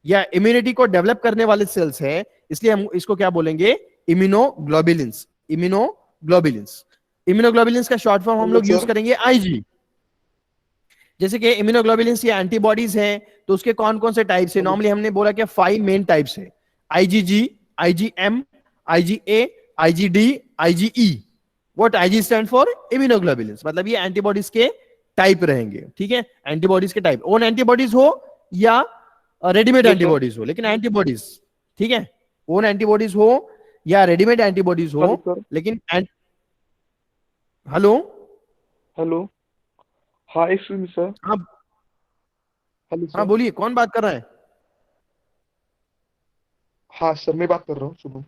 या इम्यूनिटी को डेवलप करने वाले सेल्स है, इसलिए हम इसको क्या बोलेंगे, इम्यूनोग्लोबुलिन्स। इम्यूनोग्लोबुलिन्स, इम्यूनोग्लोबुलिन्स का शॉर्ट फॉर्म हम लोग यूज करेंगे आईजी। जैसे कि इम्यूनोग्लोबुलिन्स या एंटीबॉडीज हैं, तो उसके कौन कौन से टाइप्स है, नॉर्मली हमने बोला कि 5 मेन टाइप्स है, IgG, IgM, IgA, IgD, IgE. What IG stand for, immunoglobulins, मतलब ये एंटीबॉडीज के टाइप रहेंगे, ठीक है, एंटीबॉडीज के टाइप, ओन एंटीबॉडीज हो या रेडीमेड एंटीबॉडीज हो, लेकिन एंटीबॉडीज, ठीक है, ओन एंटीबॉडीज हो या रेडीमेड एंटीबॉडीज हो, लेकिन हेलो हेलो, हाँ एक्सक्यूज मी सर। हाँ हेलो हाँ सर। बोलिए, कौन बात कर रहा है? हाँ सर, मैं बात कर रहा हूँ शुभम।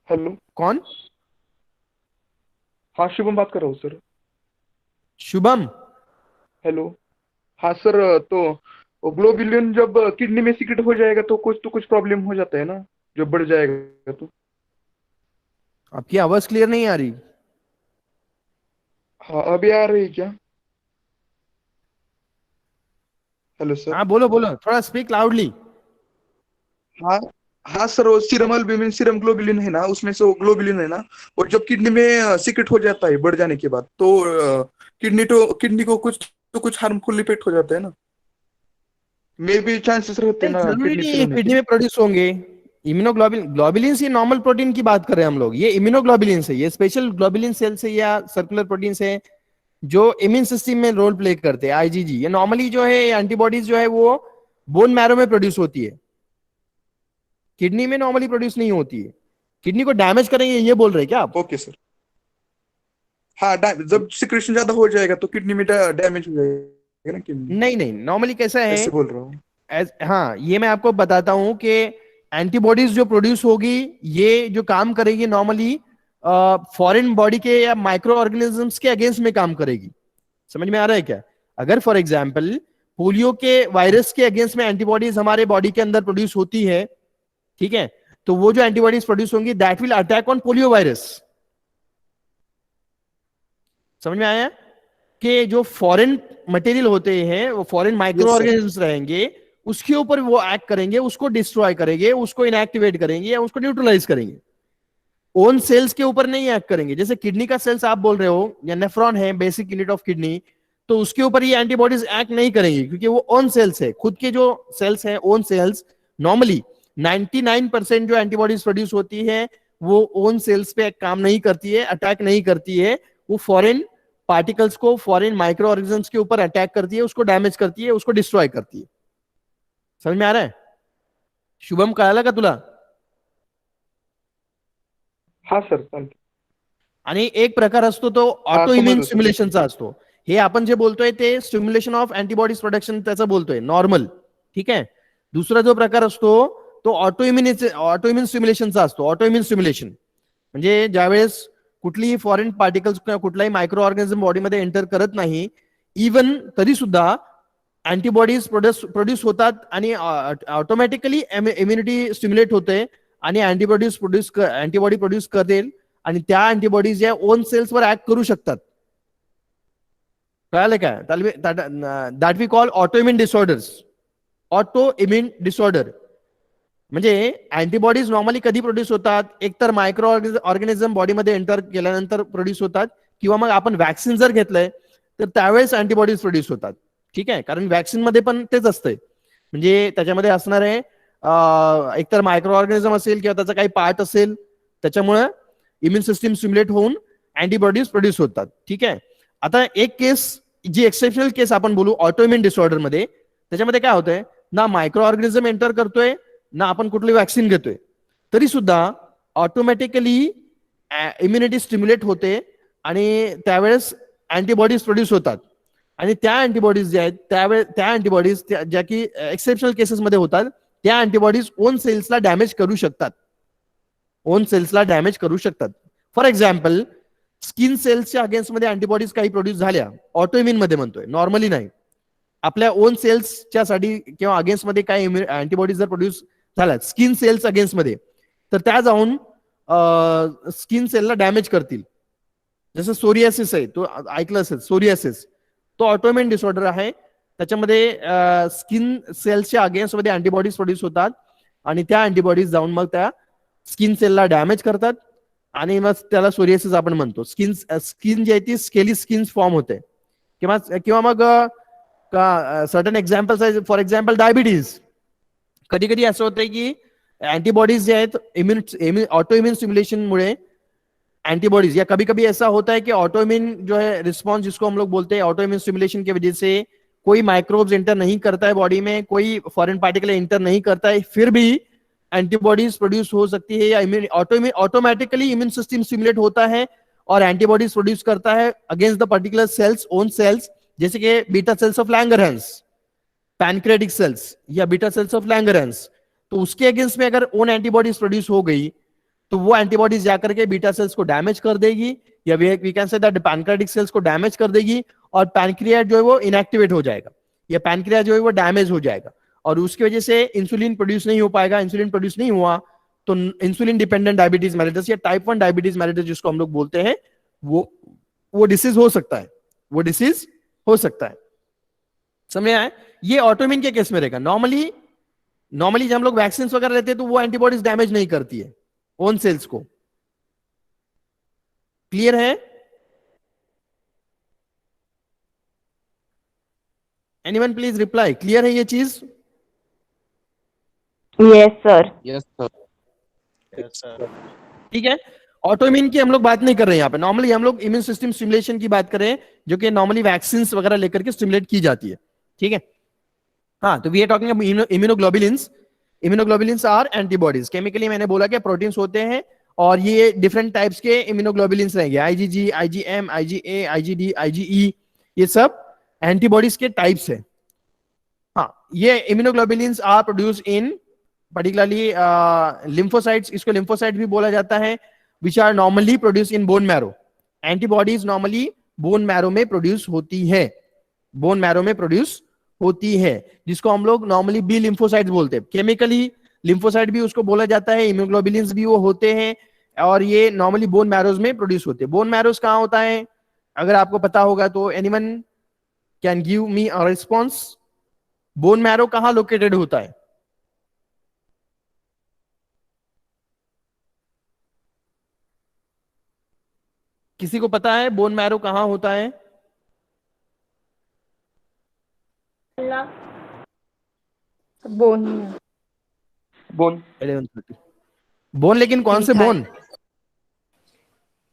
हेलो, कौन? हाँ शुभम बात कर रहा हूँ सर। शुभम? हेलो, हाँ सर, तो ग्लोबुलिन जब किडनी में सीक्रेट हो जाएगा तो कुछ प्रॉब्लम हो जाता है ना, जब बढ़ जाएगा तो। आपकी आवाज क्लियर नहीं आ रही। हाँ, अभी आ रही है क्या? Hello sir. हाँ बोलो बोलो, थोड़ा स्पीक लाउडली। हाँ हाँ सर, वो सीरम एल्ब्यूमिन, सीरम ग्लोबुलिन है ना, उसमें से वो ग्लोबुलिन है ना, और जब किडनी में सीक्रेट हो जाता है बढ़ जाने के बाद, तो किडनी को कुछ हार्मफुल इफेक्ट हो जाता है ना, मे भी चांसेस रहते हैं नहीं, ना जरूरी किडनी नहीं फेल है होने किडनी के। में प्रोड्यूस होंगे। इम्यूनोग्लोबुलिन, ग्लोबुलिन्स ये नॉर्मल प्रोटीन की बात कर रहे हैं हम लोग, ये इम्यूनोग्लोबुलिन्स है, ये स्पेशल ग्लोबुलिन सेल्स है या सर्कुलर प्रोटीन्स है जो इम्यून सिस्टम में रोल प्ले करते हैं, आईजीजी। ये नॉर्मली जो है एंटीबॉडीज जो है वो बोन मैरो में प्रोड्यूस होती है, किडनी में नॉर्मली प्रोड्यूस नहीं होती है। किडनी को डैमेज करेंगे ये बोल रहे हैं क्या आप? Okay sir. हाँ, जब सिक्रेशन ज्यादा हो जाएगा तो किडनी में डैमेज हो जाएगा ना किडनी, नहीं नहीं, नॉर्मली कैसा है, ऐसे बोल रहा हूँ। हाँ ये मैं आपको बताता हूं कि एंटीबॉडीज जो प्रोड्यूस होगी ये जो काम करेगी नॉर्मली फॉरेन बॉडी के या माइक्रो ऑर्गेनिजम्स के अगेंस्ट में काम करेगी। समझ में आ रहा है क्या? अगर फॉर एग्जांपल पोलियो के वायरस के अगेंस्ट में एंटीबॉडीज हमारे बॉडी के अंदर प्रोड्यूस होती है, ठीक है, तो वो जो एंटीबॉडीज प्रोड्यूस होंगी that will attack on polio virus. समझ में आया कि जो फॉरेन मटेरियल होते हैं वो फॉरेन माइक्रो ऑर्गेनिजम्स रहेंगे, उसके ऊपर वो एक्ट करेंगे, उसको डिस्ट्रॉय करेंगे, उसको इनएक्टिवेट करेंगे या उसको न्यूट्रलाइज करेंगे। ओन सेल्स के ऊपर नहीं एक्ट करेंगे। जैसे किडनी का सेल्स आप बोल रहे हो या नेफ्रॉन है, बेसिक यूनिट ऑफ किडनी, तो उसके ऊपर ये एंटीबॉडीज एक्ट नहीं करेंगी क्योंकि वो ओन सेल्स है, खुद के जो सेल्स है ओन सेल्स। नॉर्मली 99% जो एंटीबॉडीज प्रोड्यूस होती है वो ओन सेल्स पे काम नहीं करती है, अटैक नहीं करती है, वो फॉरेन पार्टिकल्स को, फॉरेन माइक्रो ऑर्गेनिजम्स के ऊपर अटैक करती है, उसको डैमेज करती है, उसको डिस्ट्रॉय करती है। समझ में आ रहा है? शुभम कळालं का तुला? हाँ सर, चालतं. आणि एक प्रकार असतो तो ऑटो इम्युन स्टिम्युलेशनचा असतो. हे आपण जे बोलतोय ते स्टिम्युलेशन ऑफ अँटीबॉडीज प्रोडक्शन त्याचं बोलतोय नॉर्मल, ठीक आहे. दुसरा जो प्रकार असतो तो ऑटो इम्युन स्टिम्युलेशनचा असतो. ऑटो इम्युन स्टिम्युलेशन म्हणजे ज्यावेळेस कुठलीही फॉरेन पार्टिकल्स किंवा कुठलाही मायक्रो ऑर्गॅनिझम बॉडीमध्ये एंटर करत नाही, इवन तरी सुद्धा अँटीबॉडीज प्रोड्यूस होतात आणि ऑटोमॅटिकली इम्युनिटी स्टिम्युलेट होते आणि अँटीबॉडी प्रोड्यूस करेल आणि त्या अँटीबॉडीज या ओन सेल्स वर ऍक्ट करू शकतात. कळालं काय? That we call auto immune disorders. Auto immune disorder म्हणजे अँटीबॉडीज नॉर्मली कधी प्रोड्यूस होतात? एकतर मायक्रो ऑर्गॅनिझम बॉडीमध्ये एंटर केल्यानंतर प्रोड्यूस होतात, किंवा मग आपण वॅक्सिन जर घेतलंय तर त्यावेळेस अँटीबॉडीज प्रोड्यूस होतात. ठीक आहे, कारण वॅक्सिन मध्ये पण तेच असतंय. म्हणजे त्याच्यामध्ये असणार आहे एकतर मायक्रो ऑर्गॅनिझम असेल किंवा त्याचा काही पार्ट असेल, त्याच्यामुळे इम्युन सिस्टीम स्टिम्युलेट होऊन अँटीबॉडीज प्रोड्यूस होतात. ठीक आहे. आता एक केस, जी एक्सेप्शनल केस आपण बोलू ऑटो इम्युन डिसऑर्डर मध्ये, त्याच्यामध्ये काय होतंय, ना मायक्रो ऑर्गॅनिझम एंटर करतोय ना आपण कुठली वॅक्सिन घेतोय, तरी सुद्धा ऑटोमॅटिकली इम्युनिटी स्टिम्युलेट होते आणि त्यावेळेस अँटीबॉडीज प्रोड्यूस होतात. आणि त्या अँटीबॉडीज ज्या आहेत त्या अँटीबॉडीज ज्या की एक्सेप्शनल केसेसमध्ये होतात, त्या अँटीबॉडीज ओन सेल्सला डॅमेज करू शकतात. ओन सेल्सला डॅमेज करू शकतात. फॉर एक्झाम्पल, स्किन सेल्सच्या अगेन्स्ट मध्ये अँटीबॉडीज काही प्रोड्यूस झाल्या, ऑटो इम्युन मध्ये म्हणतोय, नॉर्मली नाही. आपल्या ओन सेल्सच्या साठी किंवा अगेन्स्ट मध्ये काही अँटीबॉडीज जर प्रोड्यूस झाल्या स्किन सेल्स अगेन्स्ट मध्ये, तर त्या जाऊन स्किन सेलला डॅमेज करतील. जसं सोरियासिस आहे, तो ऐकलं असेल, सोरियासिस तो ऑटोइम्युन डिसऑर्डर आहे. त्याच्यामध्ये स्किन सेल्सच्या अगेन्स्ट मध्ये अँटीबॉडीज प्रोड्यूस होतात आणि त्या अँटीबॉडीज जाऊन मग त्या स्किन सेलला डॅमेज करतात आणि मग त्याला सोरियासिस आपण म्हणतो. स्किन जी आहे ती स्केली स्किन फॉर्म होते. किंवा मग सर्टन एक्झाम्पल्स आहे, फॉर एक्झाम्पल डायबिटीज. कधी कधी असं होतंय की एंटीबॉडीज जे हैं ऑटो इम्यून स्टिमुलेशन मुळे एंटीबॉडीज, या कभी कभी ऐसा होता है कि ऑटो इम्यून जो है रिस्पॉन्स, जिसको हम लोग बोलते हैं ऑटो इम्यून स्टिमुलेशन की वजह से कोई माइक्रोब्स एंटर नहीं करता है बॉडी में, कोई फॉरेन पार्टिकल एंटर नहीं करता है, फिर भी एंटीबॉडीज प्रोड्यूस हो सकती है, या ऑटोमेटिकली इम्यून सिस्टम स्टिमुलेट होता है और एंटीबॉडीज प्रोड्यूस करता है against the particular cells, own cells, जैसे कि beta cells of Langerhans, pancreatic cells या बीटा सेल्स ऑफ लैंगरहैंस. तो उसके अगेंस्ट में अगर ओन एंटीबॉडीज प्रोड्यूस हो गई तो वो एंटीबॉडीज जाकर के बीटा सेल्स को डैमेज कर देगी, या we can say that pancreatic cells को डैमेज कर देगी और पैनक्रियाट जो है वो इनएक्टिवेट हो जाएगा, या पैनक्रिया जो है वो डैमेज हो जाएगा और उसकी वजह से इंसुलिन प्रोड्यूस नहीं हो पाएगा. इंसुलिन प्रोड्यूस नहीं हुआ तो इंसुलिन डिपेंडेंट डायबिटीज मेलिटस या टाइप 1 डायबिटीज मेलिटस जिसको हम लोग बोलते हैं, वो डिसीज हो सकता है, वो डिसीज हो सकता है. समझ आए? ये ऑटोइम्यून के केस में रहेगा. नॉर्मली जब हम लोग वैक्सीन वगैरह लेते हैं तो वो एंटीबॉडीज डैमेज नहीं करती है ओन सेल्स को. क्लियर है? Anyone please reply. क्लियर है ये चीज? Yes sir. Yes sir. ठीक है. ऑटोइम्यून की हम लोग बात नहीं कर रहे हैं यहाँ पे. नॉर्मली हम लोग इम्यून सिस्टम स्टिमुलेशन की बात कर रहे हैं, जो कि नॉर्मली वैक्सीन वगैरह लेकर के स्टिमुलेट की जाती है. ठीक है. हाँ, तो we are talking about immunoglobulins. Immunoglobulins are antibodies. Chemically मैंने बोला कि प्रोटीन्स होते हैं और ये डिफरेंट टाइप्स के इम्यूनोग्लोबुलिन्स रहेंगे. IgG, IgM, IgA, IgD, IgE, ये सब एंटीबॉडीज के टाइप्स है. हाँ, ये immunoglobulins are produce in particularly lymphocytes. इसको लिम्फोसाइट भी बोला जाता है, which are normally produce in bone marrow. Antibodies normally bone marrow में प्रोड्यूस होती है, बोन मैरो में प्रोड्यूस होती है, जिसको हम लोग नॉर्मली बी लिम्फोसाइट्स बोलते हैं. केमिकली लिम्फोसाइट भी उसको बोला जाता है, इम्यूनोग्लोबुलिन्स भी वो होते हैं और ये नॉर्मली बोन मैरोज में प्रोड्यूस होते हैं. बोन मैरोज कहाँ होता है अगर आपको पता होगा तो anyone can give me a response. Bone marrow कहाँ लोकेटेड होता है? किसी को पता है बोन मैरो कहाँ होता है? बोन. बोन 11:30. बोन, लेकिन कौन से bone?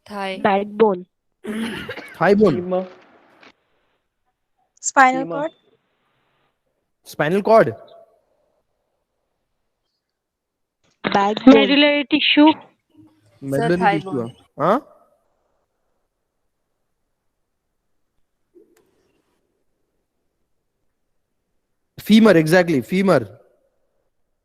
Thigh. Backbone. Thigh bone, spinal cord. Spinal cord, backbone. Medullary tissue. Medullary thigh tissue. Bone. हाँ, फीमर. Exactly, femur.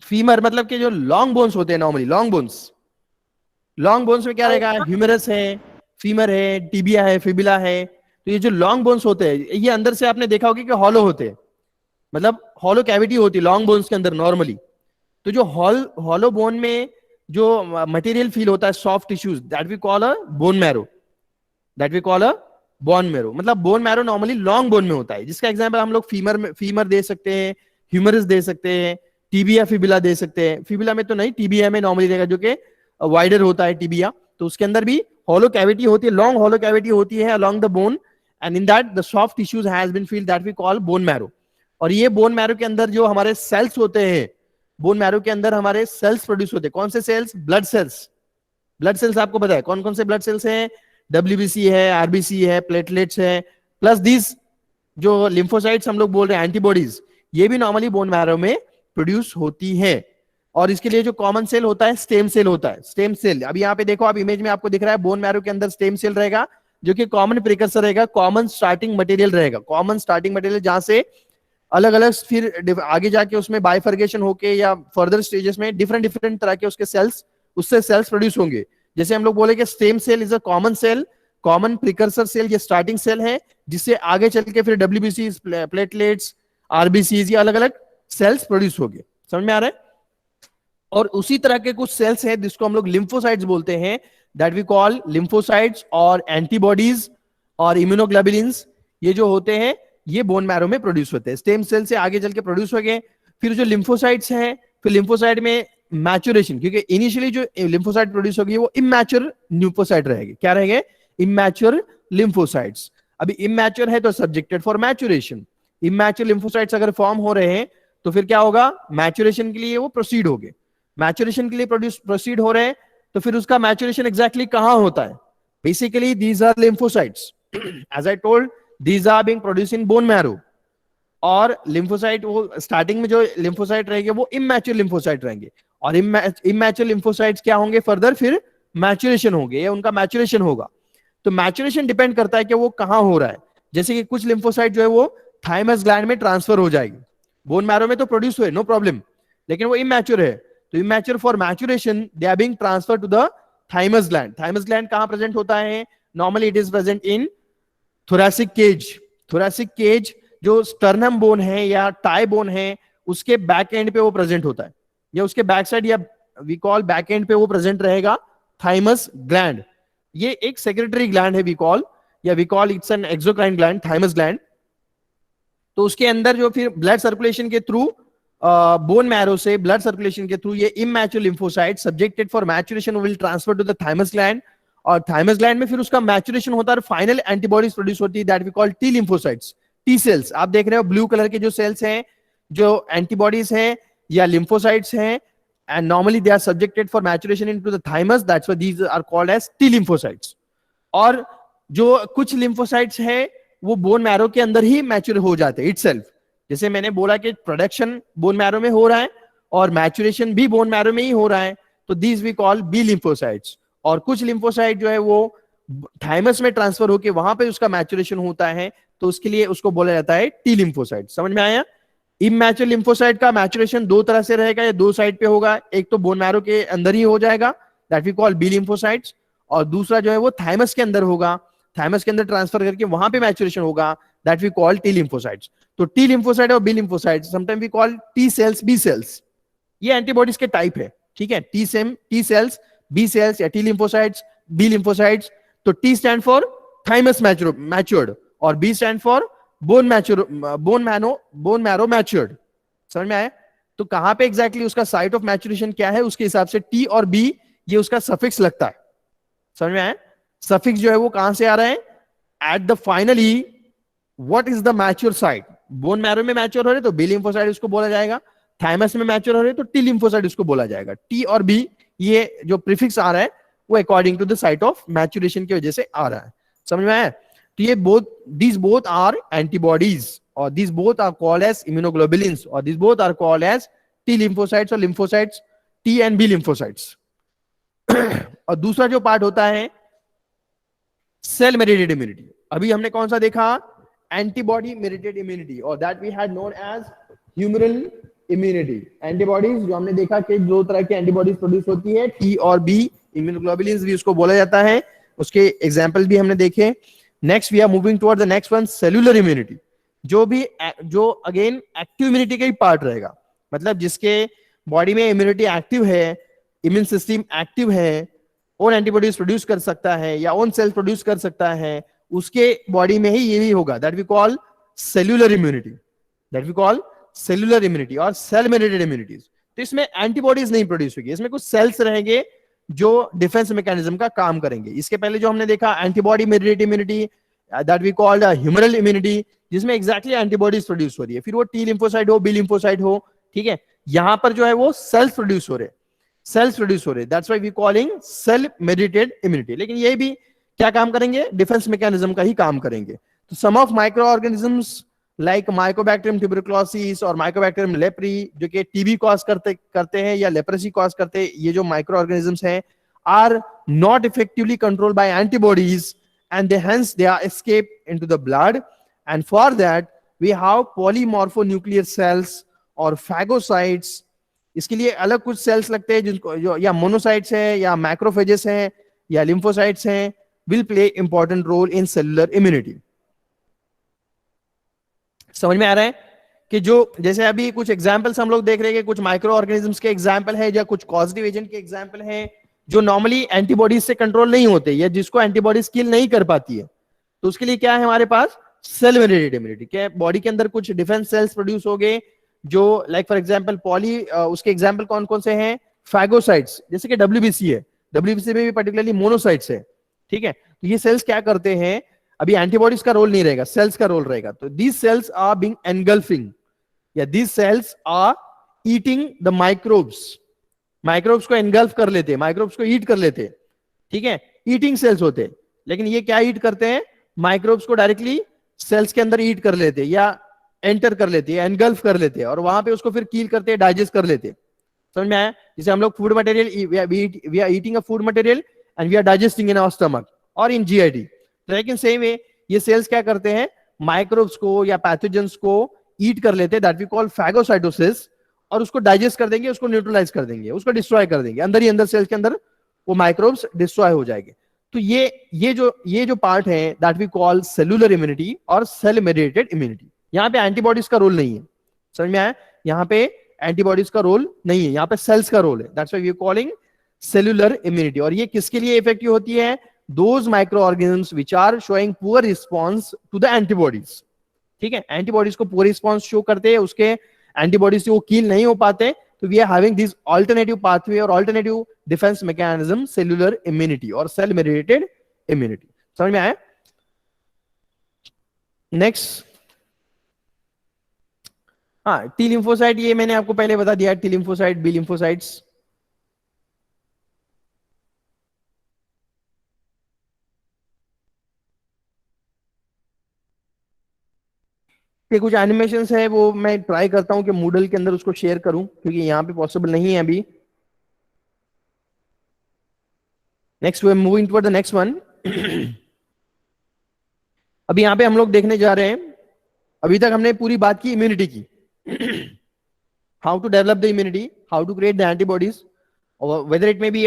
फीमर मतलब कि जो लॉन्ग बोन्स होते हैं, नॉर्मली लॉन्ग बोन्स में क्या रहेगा? ह्यूमरस है, फीमर है, टिबिया है, फिबिला है. तो ये जो लॉन्ग बोन्स होते हैं, ये अंदर से आपने देखा होगा कि हॉलो होते हैं, मतलब हॉलो कैविटी होती है लॉन्ग बोन्स के अंदर नॉर्मली. तो जो हॉलो बोन में जो मटेरियल फील होता है, soft tissues, that we call a bone marrow, that we call a bone marrow, मतलब bone marrow normally long bone में होता है, जिसका एग्जांपल हम लोग फीमर दे सकते हैं, ह्यूमरस दे सकते हैं, टीबिया फिबिला दे सकते हैं। फिबिला में तो नहीं, टीबिया में नॉर्मली रहेगा, जो कि वाइडर होता है टीबिया, तो उसके अंदर भी हॉलो कैविटी होती है, लॉन्ग हॉलो कैविटी होती है along the bone, and in that the soft tissues has been filled, that we call bone marrow. और ये बोन मैरो के अंदर जो हमारे सेल्स होते हैं, बोन मैरो के अंदर हमारे सेल्स प्रोड्यूस होते हैं। कौन से cells? Blood cells. Blood cells आपको पता है कौन कौन से ब्लड सेल्स हैं? डब्ल्यूबीसी है, आरबीसी है, प्लेटलेट्स है, प्लस दिस जो लिम्फोसाइट्स हम लोग बोल रहे हैं, एंटीबॉडीज, ये भी नॉर्मली बोन मैरो में प्रोड्यूस होती है। और इसके लिए जो कॉमन सेल होता है, स्टेम सेल होता है। स्टेम सेल, अभी यहाँ पे देखो, आप इमेज में आपको दिख रहा है, बोन मैरो के अंदर स्टेम सेल रहेगा, जो कि कॉमन प्रिकर्सर रहेगा, कॉमन स्टार्टिंग मटेरियल रहेगा, कॉमन स्टार्टिंग मटेरियल, जहां से अलग अलग फिर आगे जाके उसमें बाइफर्गेशन होके या फर्दर स्टेजेस में डिफरेंट डिफरेंट तरह के उसके सेल्स, उससे सेल्स प्रोड्यूस होंगे। जैसे हम लोग बोले कि stem cell is a common cell, common precursor cell, ये स्टार्टिंग सेल है, जिससे आगे चल के फिर डब्ल्यूबीसी, प्लेटलेट्स, आरबीसीज, ये अलग अलग सेल्स प्रोड्यूस होंगे। समझ में आ रहा है? और उसी तरह के कुछ सेल्स हैं जिसको हम लोग लिम्फोसाइट्स बोलते हैं, दैट वी कॉल लिम्फोसाइट्स और एंटीबॉडीज और इम्यूनोग्लोबुलिन्स। ये जो होते हैं ये बोन मैरो में प्रोड्यूस होते हैं, स्टेम सेल से आगे चल के प्रोड्यूस हो गए। फिर जो लिम्फोसाइट्स हैं, फिर लिम्फोसाइट में मैचुरेशन, क्योंकि इनिशियली जो लिम्फोसाइट प्रोड्यूस होगी वो इमैच्योर लिम्फोसाइट रहेगी। क्या रहेंगे? Immature lymphocytes. अभी इमैच्योर है तो subjected for maturation. Immature lymphocytes अगर फॉर्म हो रहे हैं तो फिर क्या होगा? मैचुरेशन के लिए वो प्रोसीड हो गए। मैचुरेशन के लिए प्रोसीड हो रहे हैं तो फिर उसका मैचुरेशन एग्जैक्टली कहां होता है? Basically these are lymphocytes, as I told, these are being produced in bone marrow. और लिम्फोसाइट, वो स्टार्टिंग में जो लिम्फोसाइट रहेंगे वो इमैच्योर लिम्फोसाइट रहेंगे, और इमैच्योर लिम्फोसाइट्स क्या होंगे? फर्दर फिर मैचुरेशन होंगे, या उनका मैचुरेशन होगा। तो मैचुरेशन डिपेंड करता है कि वो कहां हो रहा है। जैसे कि कुछ लिम्फोसाइट जो है वो थाइमस ग्लैंड में ट्रांसफर हो जाएगी, बोन मैरो में तो प्रोड्यूस हुए, नो प्रॉब्लम, लेकिन वो इमैच्योर है, तो immature for maturation they are being transfer to the thymus gland. Thymus gland कहां प्रेजेंट होता है? Normally it is present in thoracic cage. Thoracic cage जो स्टर्नम बोन है या टाई बोन है, उसके बैक एंड पे वो प्रेजेंट होता है, या उसके बैक साइड, या वी कॉल बैक एंड पे वो प्रेजेंट रहेगा थाइमस ग्लैंड। ये एक सेक्रेटरी ग्लैंड है, we call it's an exocrine gland, thymus gland. तो उसके अंदर जो फिर ब्लड सर्कुलेशन के थ्रू, बोन मैरो से ब्लड सर्कुलेशन के थ्रू, ये immature lymphocyte subjected for maturation will transfer to the thymus gland, और थाइमस ग्लैंड में फिर उसका मैचुरेशन होता है और फाइनल एंटीबॉडीज प्रोड्यूस होती है, that we call T lymphocytes, T cells. आप देख रहे हो ब्लू कलर के जो सेल्स हैं, जो एंटीबॉडीज हैं या लिम्फोसाइट्स हैं, and normally they are subjected for maturation into the thymus, that's why these are called as T lymphocytes। और जो कुछ lymphocytes है वो बोन मैरो के अंदर ही मैच्योर हो जाते हैं itself। जैसे मैंने बोला कि प्रोडक्शन बोन मैरो में हो रहा है और मैचुरेशन भी बोन मैरो में ही हो रहा है, तो these we call B lymphocytes। और कुछ lymphocyte जो है वो थाइमस में ट्रांसफर होकर वहां पे उसका मैचुरेशन होता है, तो उसके लिए उसको बोला जाता है टी लिम्फोसाइट। समझ में आया? इमैच्योर लिम्फोसाइट का मैचुरेशन दो तरह से रहेगा, या दो साइड पे होगा। एक तो बोन मैरो के अंदर ही हो जाएगा, that we call B lymphocytes, और दूसरा जो है वो थाइमस के अंदर होगा, थाइमस के अंदर ट्रांसफर करके वहां पे मैचुरेशन होगा, that we call T lymphocytes. तो टी लिम्फोसाइट और B lymphocyte, sometime we call T cells, B cells. ये एंटीबॉडीज के टाइप है, ठीक है? टी सेल्स, बी सेल्स, या टी लिम्फोसाइट्स, बी लिम्फोसाइट्स। तो T stand for thymus matured, और B stand for bone marrow matured. समझ में आया? तो कहां पे एग्जैक्टली उसका साइट ऑफ मैच्योरेशन क्या है, उसके हिसाब से टी और बी ये उसका सफिक्स लगता है। समझ में आया? सफिक्स जो है वो कहां से आ रहा है? At the finally what is the mature site. Bone marrow में मैच्योर हो रहे तो बी लिम्फोसाइट उसको बोला जाएगा, थाइमस में मैच्योर हो रहे तो टी लिम्फोसाइट उसको बोला जाएगा। टी और बी ये जो प्रीफिक्स आ रहा है वो according to the site of maturation की वजह से आ रहा है। समझ में आया? तो ये these both are antibodies, or these both are called as immunoglobulins, or these both are called as T lymphocytes or lymphocytes, T and B lymphocytes। और दूसरा जो पार्ट होता है सेल मेडिएटेड इम्यूनिटी। अभी हमने कौन सा देखा? एंटीबॉडी मेडिएटेड इम्यूनिटी, और that we had known as humoral immunity. Antibodies जो हमने देखा कि दो तरह की एंटीबॉडीज प्रोड्यूस होती है, टी और बी, इम्यूनोग्लोबुलिन्स भी उसको बोला जाता है, उसके एग्जाम्पल भी हमने देखे। Next we are moving toward the next one, cellular immunity, जो अगेन एक्टिव इम्यूनिटी का ही पार्ट रहेगा, मतलब जिसके बॉडी में इम्यूनिटी एक्टिव है, इम्यून सिस्टम एक्टिव है, ओन एंटीबॉडीज प्रोड्यूस कर सकता है या ओन सेल्स प्रोड्यूस कर सकता है, उसके बॉडी में ही ये भी होगा, that we call cellular immunity, that we call cellular immunity और सेल मेडिएटेड इम्यूनिटीज। तो इसमें एंटीबॉडीज नहीं प्रोड्यूस होगी, इसमें कुछ सेल्स रहेंगे जो डिफेंस मैकेनिज्म का काम करेंगे। इसके पहले जो हमने देखा antibody mediated immunity, that we called humoral immunity, जिसमें एग्जैक्टली एंटीबॉडीज प्रोड्यूस हो रही है, फिर वो टी लिम्फोसाइट हो, बी लिम्फोसाइट हो, ठीक है। यहां पर जो है वो सेल्स प्रोड्यूस हो रहे, सेल्स प्रोड्यूस हो रहे, that's why we calling cell mediated immunity. लेकिन ये भी क्या काम करेंगे, डिफेंस मैकेनिज्म का ही काम करेंगे। तो some of micro organisms like mycobacterium tuberculosis और माइकोबैक्टीरियम लेप्री, जो कि टीबी कॉज करते हैं या लेप्रेसी कॉज करते हैं, ये जो माइक्रो ऑर्गेनिजम्स हैं are not effectively controlled by antibodies and hence they are escape into the blood, and for that we have polymorphonuclear cells और phagocytes। इसके लिए अलग कुछ सेल्स लगते हैं जिनको जो या मोनोसाइट्स हैं या मैक्रोफेजेस हैं या लिम्फोसाइट्स हैं, will play important role in cellular immunity। समझ में आ रहा है कि जो जैसे अभी कुछ एग्जांपल्स हम लोग देख रहे हैं, कुछ माइक्रो ऑर्गेनिजम्स के एग्जांपल है या कुछ कॉजेटिव एजेंट के एग्जांपल है जो नॉर्मली एंटीबॉडीज से कंट्रोल नहीं होते या जिसको एंटीबॉडीज किल नहीं कर पाती है। तो उसके लिए क्या है हमारे पास, सेल मेडिएटेड इम्यूनिटी। क्या बॉडी के अंदर कुछ डिफेंस सेल्स प्रोड्यूस हो गए जो लाइक फॉर एग्जांपल उसके एग्जांपल कौन कौन से हैं, फैगोसाइट्स, जैसे कि डब्ल्यूबीसी है, डब्ल्यूबीसी में भी पर्टिकुलरली मोनोसाइट्स है, ठीक है। तो ये सेल्स क्या करते हैं, अभी एंटीबॉडीज का रोल नहीं रहेगा, सेल्स का रोल रहेगा। तो these cells are being engulfing या these cells are eating the microbes, microbes को एनगल्फ कर लेते हैं, माइक्रोब्स को ईट कर लेते हैं, ठीक है, ईटिंग सेल्स होते हैं। लेकिन ये क्या ईट करते हैं, माइक्रोब्स को डायरेक्टली सेल्स के अंदर ईट कर लेते हैं या एंटर कर लेते हैं, एनगल्फ कर लेते हैं और वहां पे उसको फिर कील करते हैं, डाइजेस्ट कर लेते हैं। समझ में आया? जैसे हम लोग food material, we are eating a food material and we are digesting in our stomach और इन जीआईटी। लेकिन सेम वे ये सेल्स क्या करते हैं, माइक्रोब्स को या पैथोजेंस को ईट कर लेते हैं, दैट वी कॉल फैगोसाइटोसिस, और उसको डाइजेस्ट कर देंगे, उसको न्यूट्रलाइज कर देंगे, उसको डिस्ट्रॉय कर देंगे, अंदर ही अंदर सेल के अंदर वो माइक्रोब्स डिस्ट्रॉय हो जाएंगे। तो ये जो पार्ट है that we call cellular immunity और सेल मेडिएटेड इम्यूनिटी। यहाँ पे एंटीबॉडीज का रोल नहीं है, समझ में आया? यहाँ पे एंटीबॉडीज का रोल नहीं है, यहाँ पे सेल्स का रोल है, that's why we are calling cellular immunity. और ये किसके लिए इफेक्टिव होती है, those micro organisms which are showing poor response to the antibodies, ठीक है। एंटीबॉडीज को पुअर रिस्पॉन्स शो करते हैं, उसके एंटीबॉडीज से वो किल नहीं हो पाते, तो we are having this alternative pathway और alternative defence mechanism, cellular immunity और सेल मेडिएटेड इम्यूनिटी। समझ में आया? नेक्स्ट, हाँ, टी लिम्फोसाइट, ये मैंने आपको पहले बता दिया, टी लिम्फोसाइट, बी लिम्फोसाइट्स। ये कुछ एनिमेशंस है, वो मैं ट्राई करता हूं कि मूडल के अंदर उसको शेयर करूं, क्योंकि यहाँ पे पॉसिबल नहीं है अभी। Next we are moving toward the next one. अभी यहाँ पे हम लोग देखने जा रहे हैं, अभी तक हमने पूरी बात की इम्यूनिटी की, how to develop the immunity, how to create the antibodies, whether it may be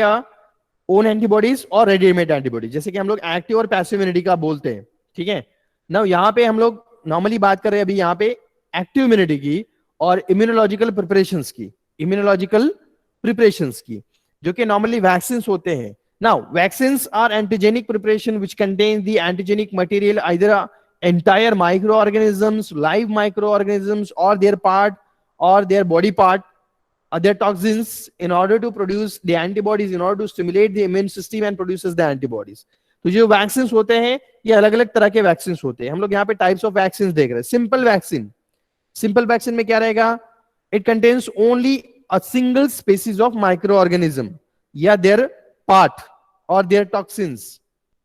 own antibodies और रेडीमेड एंटीबॉडीज, जैसे कि हम लोग एक्टिव और पैसिव इम्यूनिटी का बोलते हैं, ठीक है ना। यहाँ पे हम लोग नॉर्मली बात कर रहे हैं अभी यहाँ पे एक्टिव इम्यूनिटी की और इम्यूनोलॉजिकल प्रिपरेशंस की, इम्यूनोलॉजिकल प्रिपरेशंस की, जो कि नॉर्मली वैक्सीन्स होते हैं। Now vaccines are antigenic preparation which contain the antigenic material, either entire microorganisms, live microorganisms or their part or their body part, their toxins, in order to produce the antibodies, in order to stimulate the immune system and produces the antibodies। तो जो vaccine होते हैं ये अलग अलग तरह के vaccine होते हैं। हम लोग यहाँ पे टाइप्स ऑफ वैक्सीन देख रहे हैं। सिंपल वैक्सीन, सिंपल वैक्सीन में क्या रहेगा, it contains only a single species of micro organism या देयर पार्ट और देयर टॉक्सिन्स,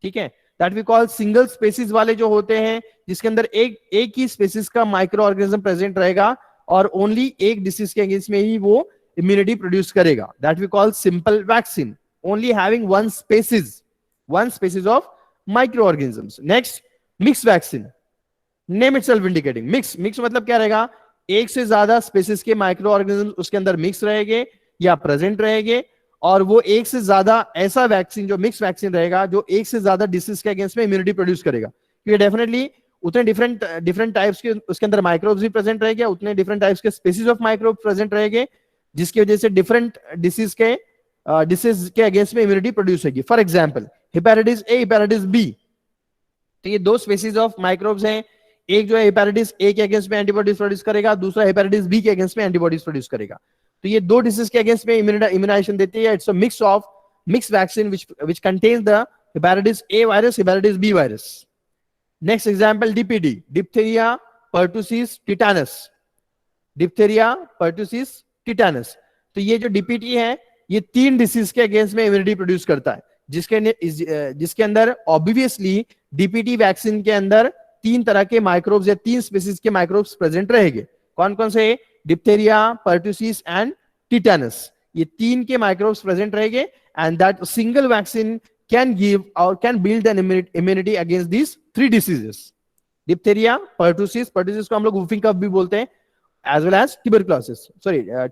ठीक है, that we call single species वाले जो होते हैं, जिसके अंदर एक ही स्पीसीज का माइक्रो ऑर्गेनिज्म प्रेजेंट रहेगा और ओनली एक डिसीज के अगेंस्ट में ही वो इम्यूनिटी प्रोड्यूस करेगा, that we call simple vaccine, only having one species of micro organisms. Next, mix vaccine, name itself indicating mix मतलब क्या रहेगा, एक से ज्यादा स्पीसीज के माइक्रो ऑर्गेनिजम्स उसके अंदर मिक्स रहेंगे या प्रेजेंट रहेंगे, और वो एक से ज्यादा ऐसा वैक्सीन जो मिक्स वैक्सीन रहेगा जो एक से ज्यादा डिसीज के अगेंस्ट में इम्यूनिटी प्रोड्यूस करेगा, क्योंकि डेफिनेटली उतने डिफरेंट टाइप्स के उसके अंदर माइक्रोब्स भी प्रेजेंट रहेंगे, उतने डिफरेंट टाइप्स के स्पीसीज ऑफ माइक्रोब प्रेजेंट रहेंगे, जिसकी वजह से डिफरेंट डिसीज के अगेंस्ट में इम्यूनिटी प्रोड्यूस होगी। For example hepatitis A, hepatitis B, तो ये दो स्पेसीज ऑफ माइक्रोब्स हैं, एक जो है हेपेटाइटिस ए के अगेंस्ट में एंटीबॉडीज प्रोड्यूस करेगा, दूसरा हेपेटाइटिस बी के अगेंस्ट में एंटीबॉडीज प्रोड्यूस करेगा। तो ये दो डिसीज के अगेंस्ट में इम्यूनाइजेशन देती है। It's a mix of mix vaccine which contains the hepatitis A virus, hepatitis B virus. Next example, DPT, diphtheria, pertussis, tetanus. Diphtheria, pertussis, tetanus. तो ये जो DPT है ये 3 डिसीज के अगेंस्ट में इम्यूनिटी प्रोड्यूस करता है, जिसके अंदर ऑब्वियसली DPT वैक्सीन के अंदर 3 तरह के माइक्रोब्स या 3 स्पीसीज के माइक्रोब्स प्रेजेंट रहेंगे। कौन कौन से? Diphtheria, pertussis and tetanus. ये 3 के माइक्रोब्स प्रेजेंट रहेंगे and that single vaccine can give or can build an immunity against these 3 diseases. Diphtheria, pertussis को हम लोग whooping cough भी बोलते हैं, as well as tuberculosis,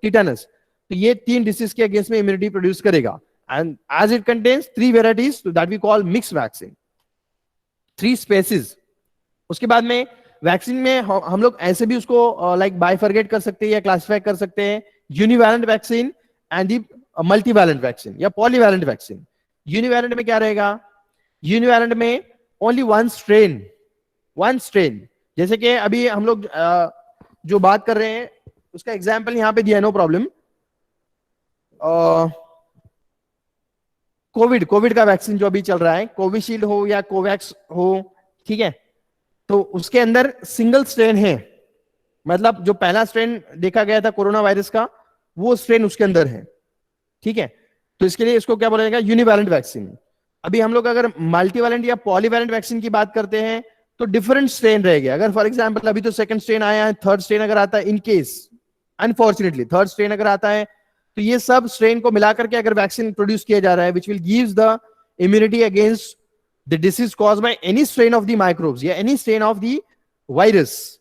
tetanus. तो ये 3 डिसीज के अगेंस्ट में इम्यूनिटी प्रोड्यूस करेगा, and as it contains 3 varieties that we call mixed vaccine, 3 species. उसके बाद में वैक्सीन में हम लोग ऐसे भी उसको लाइक बाइफर्गेट कर सकते हैं या क्लासिफाई कर सकते हैं, यूनिवैलेंट वैक्सीन एंड दी मल्टीवैलेंट वैक्सीन या पॉलीवैलेंट वैक्सीन। यूनिवैलेंट में क्या रहेगा? यूनिवैलेंट में ओनली वन स्ट्रेन, जैसे कि अभी हम लोग जो बात कर रहे हैं उसका एग्जांपल यहां पे दिया है, नो प्रॉब्लम। कोविड का वैक्सीन जो अभी चल रहा है, कोविशील्ड हो या कोवैक्स हो, ठीक है, तो उसके अंदर सिंगल स्ट्रेन है, मतलब जो पहला स्ट्रेन देखा गया था कोरोना वायरस का वो स्ट्रेन उसके अंदर है, ठीक है। तो इसके लिए इसको क्या बोला जाएगा? यूनिवैलेंट वैक्सीन। अभी हम लोग अगर मल्टीवैलेंट या पॉलीवैलेंट वैक्सीन की बात करते हैं तो डिफरेंट स्ट्रेन रहेंगे। अगर फॉर एग्जांपल अभी तो सेकंड स्ट्रेन आया है, थर्ड स्ट्रेन अगर आता है, in case unfortunately third strain अगर आता है, तो ये सब स्ट्रेन को मिलाकर के अगर वैक्सीन प्रोड्यूस किया जा रहा है which will gives the immunity against the disease caused by any strain of the microbes या any strain of the virus,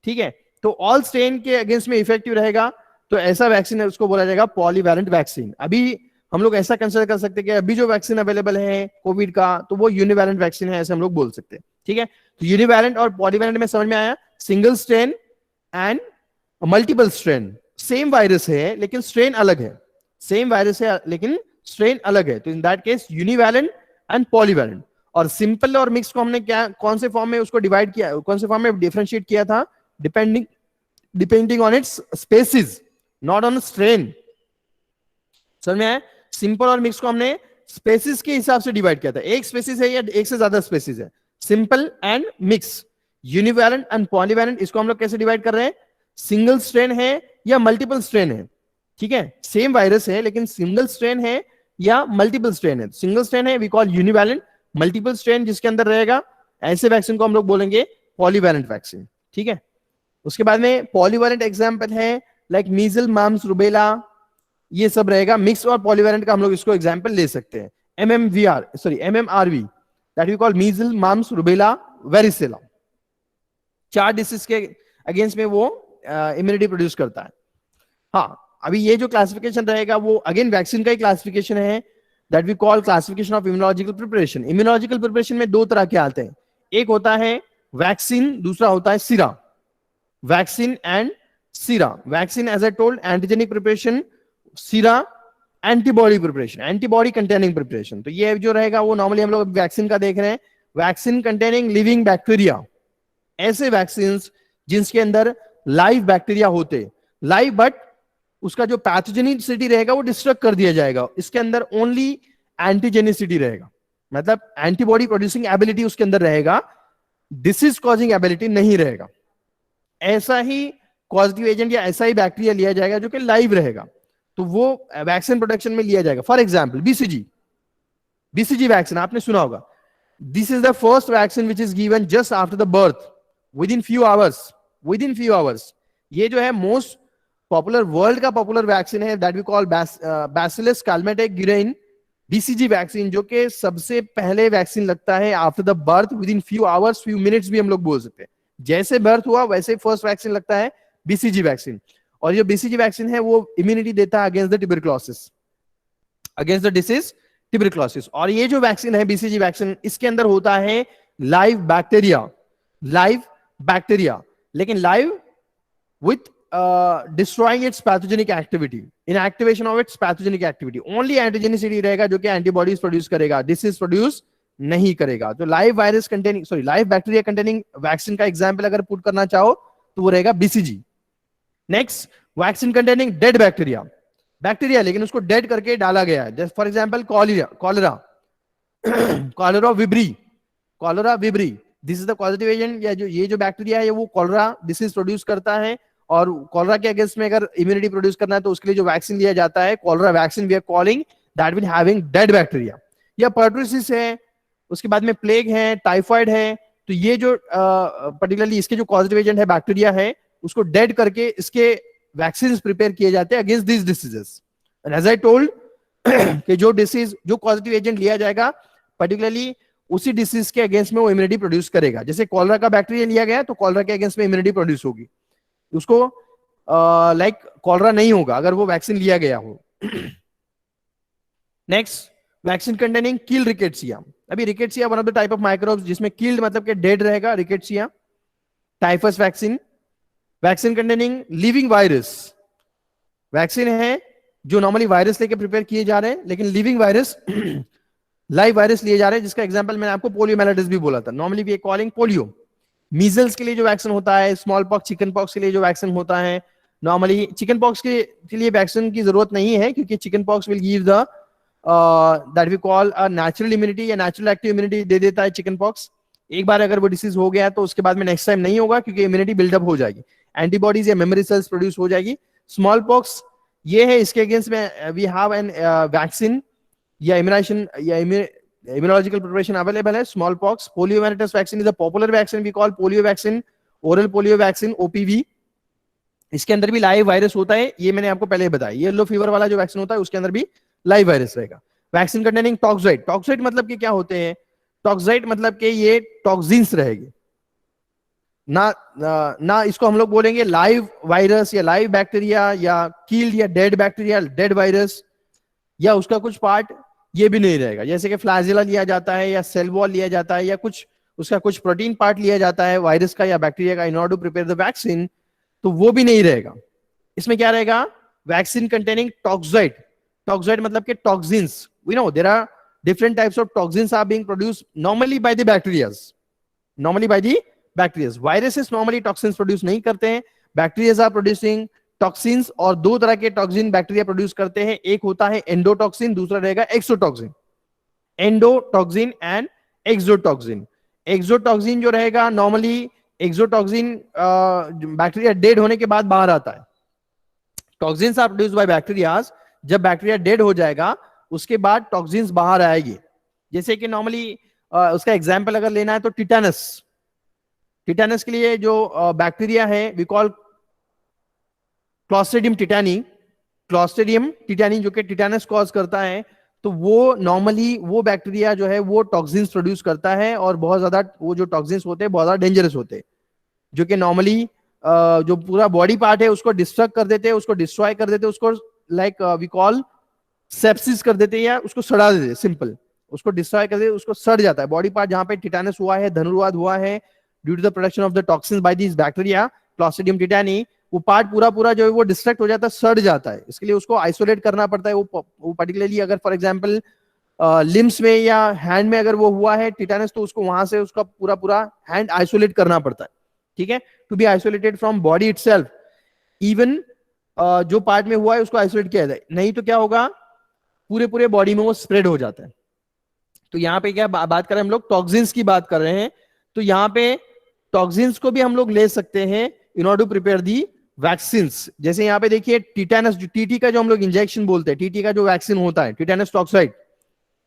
ठीक है। तो ऑल स्ट्रेन के अगेंस्ट में इफेक्टिव रहेगा, तो ऐसा वैक्सीन है उसको बोला जाएगा पॉलीवैलेंट वैक्सीन। अभी हम लोग ऐसा कंसीडर कर सकते हैं कि अभी जो वैक्सीन अवेलेबल है कोविड का, तो वो यूनिवैलेंट वैक्सीन है, ऐसे हम लोग बोल सकते हैं, ठीक है। तो यूनिवैलेंट और पॉलीवैलेंट में समझ में आया? Single strain and multiple strain, same virus है लेकिन स्ट्रेन अलग है, सेम वायरस है लेकिन स्ट्रेन अलग है, तो in that case univalent and polyvalent. और सिंपल और मिक्स को हमने क्या कौन से फॉर्म में उसको डिवाइड किया, कौन से फॉर्म में डिफरेंशिएट किया था? Depending on its species, not on strain. समझ में आया? सिंपल और मिक्स को हमने स्पेसिस के हिसाब से डिवाइड किया था, एक स्पेसिस है या एक से ज्यादा स्पेसिस है, simple and mix. Univalent and polyvalent इसको हम लोग कैसे डिवाइड कर रहे हैं? सिंगल स्ट्रेन है या मल्टीपल स्ट्रेन है, ठीक है, सेम वायरस है लेकिन सिंगल स्ट्रेन है या मल्टीपल स्ट्रेन है। सिंगल स्ट्रेन है वी कॉल यूनिवैलेंट, मल्टीपल स्ट्रेन जिसके अंदर रहेगा ऐसे वैक्सीन को हम लोग बोलेंगे पॉलीवैलेंट वैक्सीन, ठीक है। उसके बाद में पॉलीवैलेंट एग्जांपल है लाइक मीजल, मम्स, रुबेला, ये सब रहेगा। मिक्स और पॉलीवैलेंट का हम लोग इसको एग्जांपल ले सकते हैं, MMRV that we call measle, mumps, rubella, varicella. 4 disease के अगेंस्ट में वो इम्यूनिटी प्रोड्यूस करता है। हाँ, अभी ये जो क्लासिफिकेशन रहेगा वो अगेन वैक्सीन का ही क्लासिफिकेशन है, that we call classification of immunological preparation. Immunological preparation में 2 तरह के आते हैं, एक होता है वैक्सीन, दूसरा होता है sera. Vaccine and sera, vaccine as I told antigenic preparation, sera antibody preparation, antibody containing preparation. तो ये जो रहेगा वो नॉर्मली हम लोग वैक्सीन का देख रहे हैं, वैक्सीन कंटेनिंग लिविंग बैक्टीरिया, ऐसे वैक्सीन जिनके अंदर लाइव बैक्टीरिया होते, लाइव बट उसका जो पैथोजेनिसिटी रहेगा वो डिस्ट्रक्ट कर दिया जाएगा, इसके अंदर ओनली एंटीजेनिसिटी रहेगा, मतलब एंटीबॉडी प्रोड्यूसिंग एबिलिटी उसके अंदर रहेगा, डिसीज कॉजिंग एबिलिटी नहीं रहेगा। ऐसा ही कॉजेटिव एजेंट या ऐसा ही बैक्टीरिया लिया जाएगा जो कि लाइव रहेगा, तो वो वैक्सीन प्रोडक्शन में लिया जाएगा। फॉर एग्जांपल बीसीजी वैक्सीन आपने सुना होगा, this is the first vaccine which is given just after the birth, within few hours. ये जो है मोस्ट पॉपुलर, वर्ल्ड का पॉपुलर वैक्सीन है, that we call bacillus Calmette Guerin, BCG vaccine, जो कि सबसे पहले वैक्सीन लगता है after the birth, within few hours, few minutes भी हम लोग बोल सकते हैं। जैसे बर्थ हुआ वैसे फर्स्ट वैक्सीन लगता है बीसीजी वैक्सीन। और जो बीसीजी वैक्सीन है वो इम्यूनिटी देता है against the tuberculosis, against the disease tuberculosis. और ये जो वैक्सीन है बीसीजी वैक्सीन, इसके अंदर होता है लाइव बैक्टीरिया, लेकिन live with destroying its pathogenic activity, inactivation of its pathogenic activity, only antigenicity रहेगा जो कि एंटीबॉडीज प्रोड्यूस करेगा, disease produce नहीं करेगा। तो live virus containing live bacteria containing vaccine का एग्जाम्पल अगर पुट करना चाहो तो वो रहेगा BCG। Next, vaccine containing dead bacteria, bacteria लेकिन उसको डेड करके डाला गया है, जैसे for example cholera cholera vibrio, this is the positive agent, या जो ये जो बैक्टीरिया है वो कॉलेरा डिसीज प्रोड्यूस करता है, और कॉलेरा के अगेंस्ट में अगर इम्यूनिटी प्रोड्यूस करना है तो उसके लिए जो वैक्सीन लिया जाता है cholera vaccine, we are calling that will having dead bacteria. या पर्टुसिस है, उसके बाद में प्लेग है, टाइफाइड है, तो ये जो पर्टिकुलरली इसके जो पॉजिटिव एजेंट है बैक्टीरिया है उसको डेड करके इसके वैक्सीन प्रिपेयर किए जाते हैं against this diseases. And as I told कि जो डिसीज जो पॉजिटिव एजेंट लिया जाएगा पर्टिकुलरली उसी डिसीज के अगेंस्ट में वो इम्यूनिटी प्रोड्यूस करेगा। जैसे कॉलरा का बैक्टीरिया लिया गया तो कॉलरा के अगेंस्ट में इम्यूनिटी प्रोड्यूस होगी, उसको लाइक कॉलरा नहीं होगा अगर वो वैक्सीन लिया गया हो। नेक्स्ट, वैक्सीन कंटेनिंग किल रिकेट्सिया। अभी rickettsia one of the type of microbes जिसमें किल्ड मतलब कि डेड रहेगा, rickettsia. Typhus vaccine, vaccine containing living virus, vaccine है जो नॉर्मली वायरस लेके प्रिपेयर किए जा रहे हैं लेकिन लिविंग वायरस लाइव वायरस लिए जा रहे हैं, जिसका एग्जांपल मैंने आपको पोलियोमाइलिटिस भी बोला था। Normally we are calling polio. Measles के लिए जो वैक्सीन होता है, स्मॉल पॉक्स, चिकन पॉक्स के लिए जो वैक्सीन होता है, नॉर्मली चिकन पॉक्स के लिए वैक्सीन की जरूरत नहीं है क्योंकि chicken pox will give the that we call a natural immunity या नेचुरल एक्टिव इम्यूनिटी दे देता है चिकन पॉक्स। एक बार अगर वो डिसीज हो गया तो उसके बाद में नेक्स्ट टाइम नहीं होगा क्योंकि इम्यूनिटी बिल्डअप हो जाएगी, एंटीबॉडीज या मेमोरी सेल्स प्रोड्यूस हो जाएगी। स्मॉल पॉक्स ये है, इसके अगेंस्ट में वी हैव एन वैक्सीन या इम्यूनाइजेशन या इम्यूनोलॉजिकल प्रिपरेशन अवेलेबल है। Small pox, poliomyelitis vaccine is a popular vaccine, we call polio vaccine, oral polio vaccine OPV। इसके अंदर भी लाइव वायरस होता है, ये मैंने आपको पहले बताया। येलो फीवर वाला जो वैक्सीन होता है उसके अंदर भी लाइव वायरस रहेगा। वैक्सीन कंटेनिंग टॉक्साइड, टॉक्साइड मतलब कि क्या होते हैं, टॉक्साइड मतलब कि ये टॉक्सिन्स रहेगी ना इसको हम लोग बोलेंगे लाइव वायरस या लाइव बैक्टीरिया या कील्ड या डेड बैक्टीरिया, डेड वायरस या उसका कुछ पार्ट, ये भी नहीं रहेगा। जैसे कि फ्लैजेला लिया जाता है या सेल वॉल लिया जाता है या कुछ उसका कुछ प्रोटीन पार्ट लिया जाता है वायरस का या बैक्टीरिया का in order to prepare the vaccine, तो वो भी नहीं रहेगा। इसमें क्या रहेगा, वैक्सीन कंटेनिंग टॉक्साइड, टॉक्साइड मतलब कि toxins. We know there are different types of toxins are being produced normally by the bacteria, viruses normally toxins produce नहीं करते हैं, bacteria are producing toxins, और दो तरह के टॉक्सिन बैक्टीरिया प्रोड्यूस करते हैं, एक होता है एंडोटॉक्सिन, दूसरा रहेगा exotoxin. Endotoxin and exotoxin. Exotoxin जो रहेगा नॉर्मली एक्सोटॉक्सिन बैक्टीरिया डेड होने के बाद बाहर आता है। Toxins are produced by bacteria, जब बैक्टीरिया डेड हो जाएगा उसके बाद टॉक्सिन्स बाहर आएगी। जैसे कि नॉर्मली उसका एग्जांपल अगर लेना है तो टिटेनस, टिटेनस के लिए जो बैक्टीरिया है we call clostridium tetani, clostridium tetani जो कि टिटेनस कॉज करता है, तो वो नॉर्मली वो बैक्टीरिया जो है वो टॉक्सिन्स प्रोड्यूस करता है और बहुत ज्यादा वो जो टॉक्सिन्स होते हैं बहुत ज्यादा डेंजरस होते हैं, जो कि नॉर्मली जो पूरा बॉडी पार्ट है उसको डिस्ट्रक्ट कर देते हैं, उसको डिस्ट्रॉय कर देते हैं, उसको लाइक वी कॉल सेप्सिस कर देते हैं या उसको सड़ा देते हैं, सिंपल उसको डिस्ट्रॉय कर देते, उसको सड़ जाता है बॉडी पार्ट जहां पे टिटेनस हुआ है, धनुर्वात हुआ है due to the production of the toxins by this bacteria clostridium tetani, वो पार्ट पूरा जो है वो डिस्ट्रैक्ट हो जाता है, सड़ जाता है। इसके लिए उसको आइसोलेट करना पड़ता है। वो पर्टिकुलरली अगर फॉर एग्जांपल लिम्स में या हैंड में अगर वो हुआ है टिटेनस तो उसको वहां से उसका पूरा हैंड आइसोलेट करना पड़ता है, ठीक है, to be isolated from body itself. Even जो पार्ट में हुआ है उसको आइसोलेट किया जाए, नहीं तो क्या होगा पूरे बॉडी में वो स्प्रेड हो जाता है। तो यहाँ पे क्या बात कर रहे हैं हम लोग, टॉक्सिन्स की बात कर रहे हैं। तो यहाँ पे टॉक्सिन्स को भी हम लोग ले सकते हैं in order to prepare the vaccines. जैसे यहाँ पे देखिए टिटेनस, टीटी का जो हम लोग इंजेक्शन बोलते हैं, टीटी का जो वैक्सीन होता है टिटेनस टॉक्साइड,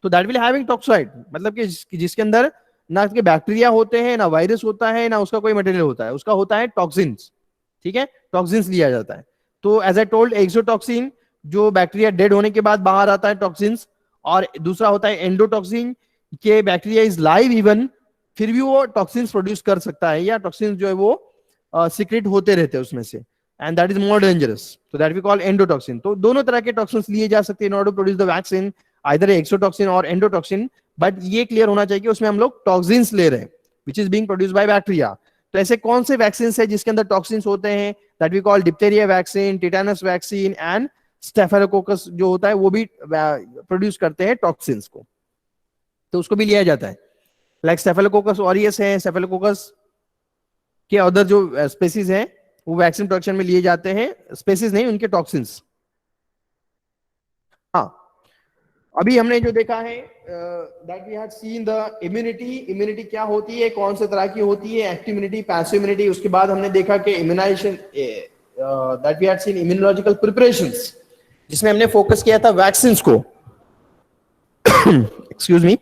तो दैट विल हैविंग टॉक्साइड, मतलब कि जिसके अंदर ना के बैक्टीरिया होते हैं, ना वायरस होता है, ना उसका कोई मटेरियल होता है, उसका होता है टॉक्सिन्स, ठीक है, टॉक्सिन्स लिया जाता है। तो एज आई टोल्ड एक्सोटॉक्सिन जो बैक्टीरिया डेड होने के बाद बाहर आता है टॉक्सिन्स, और दूसरा होता है एंडोटॉक्सिन के बैक्टीरिया इज लाइव इवन, फिर भी वो टॉक्सिन्स प्रोड्यूस कर सकता है या टॉक्सिन्स जो है वो सीक्रेट होते रहते हैं उसमें से, and that is more dangerous, तो दैट वी कॉल एंडोटॉक्सिन। तो दोनों तरह के टॉक्सिन्स लिए जा सकते हैं in order to produce the vaccine, either exotoxin और एंडोटॉक्सिन, बट ये क्लियर होना चाहिए कि उसमें हम लोग टॉक्सिन्स ले रहे हैं which is being produced by bacteria. तो ऐसे कौन से वैक्सीन है जिसके अंदर टॉक्सिन्स होते हैं, that we call diphtheria vaccine, tetanus vaccine and staphylococcus जो होता है वो भी प्रोड्यूस करते हैं टॉक्सिन्स को, तो उसको भी लिया जाता है। लाइक स्टेफिलोकोकस ऑरियस है, स्टेफिलोकोकस के अदर जो स्पेसीज हैं वो वैक्सीन प्रोडक्शन में लिए जाते हैं, स्पेसीज नहीं, उनके टॉक्सिन्स। हाँ, अभी हमने जो देखा है that we have seen the immunity. Immunity क्या होती है, कौन से तरह की होती है, एक्टिव इम्यूनिटी, पैसिव इम्यूनिटी। उसके बाद हमने देखा कि immunization that we have seen immunological preparations, जिसमें हमने फोकस किया था वैक्सीन्स को। Excuse me.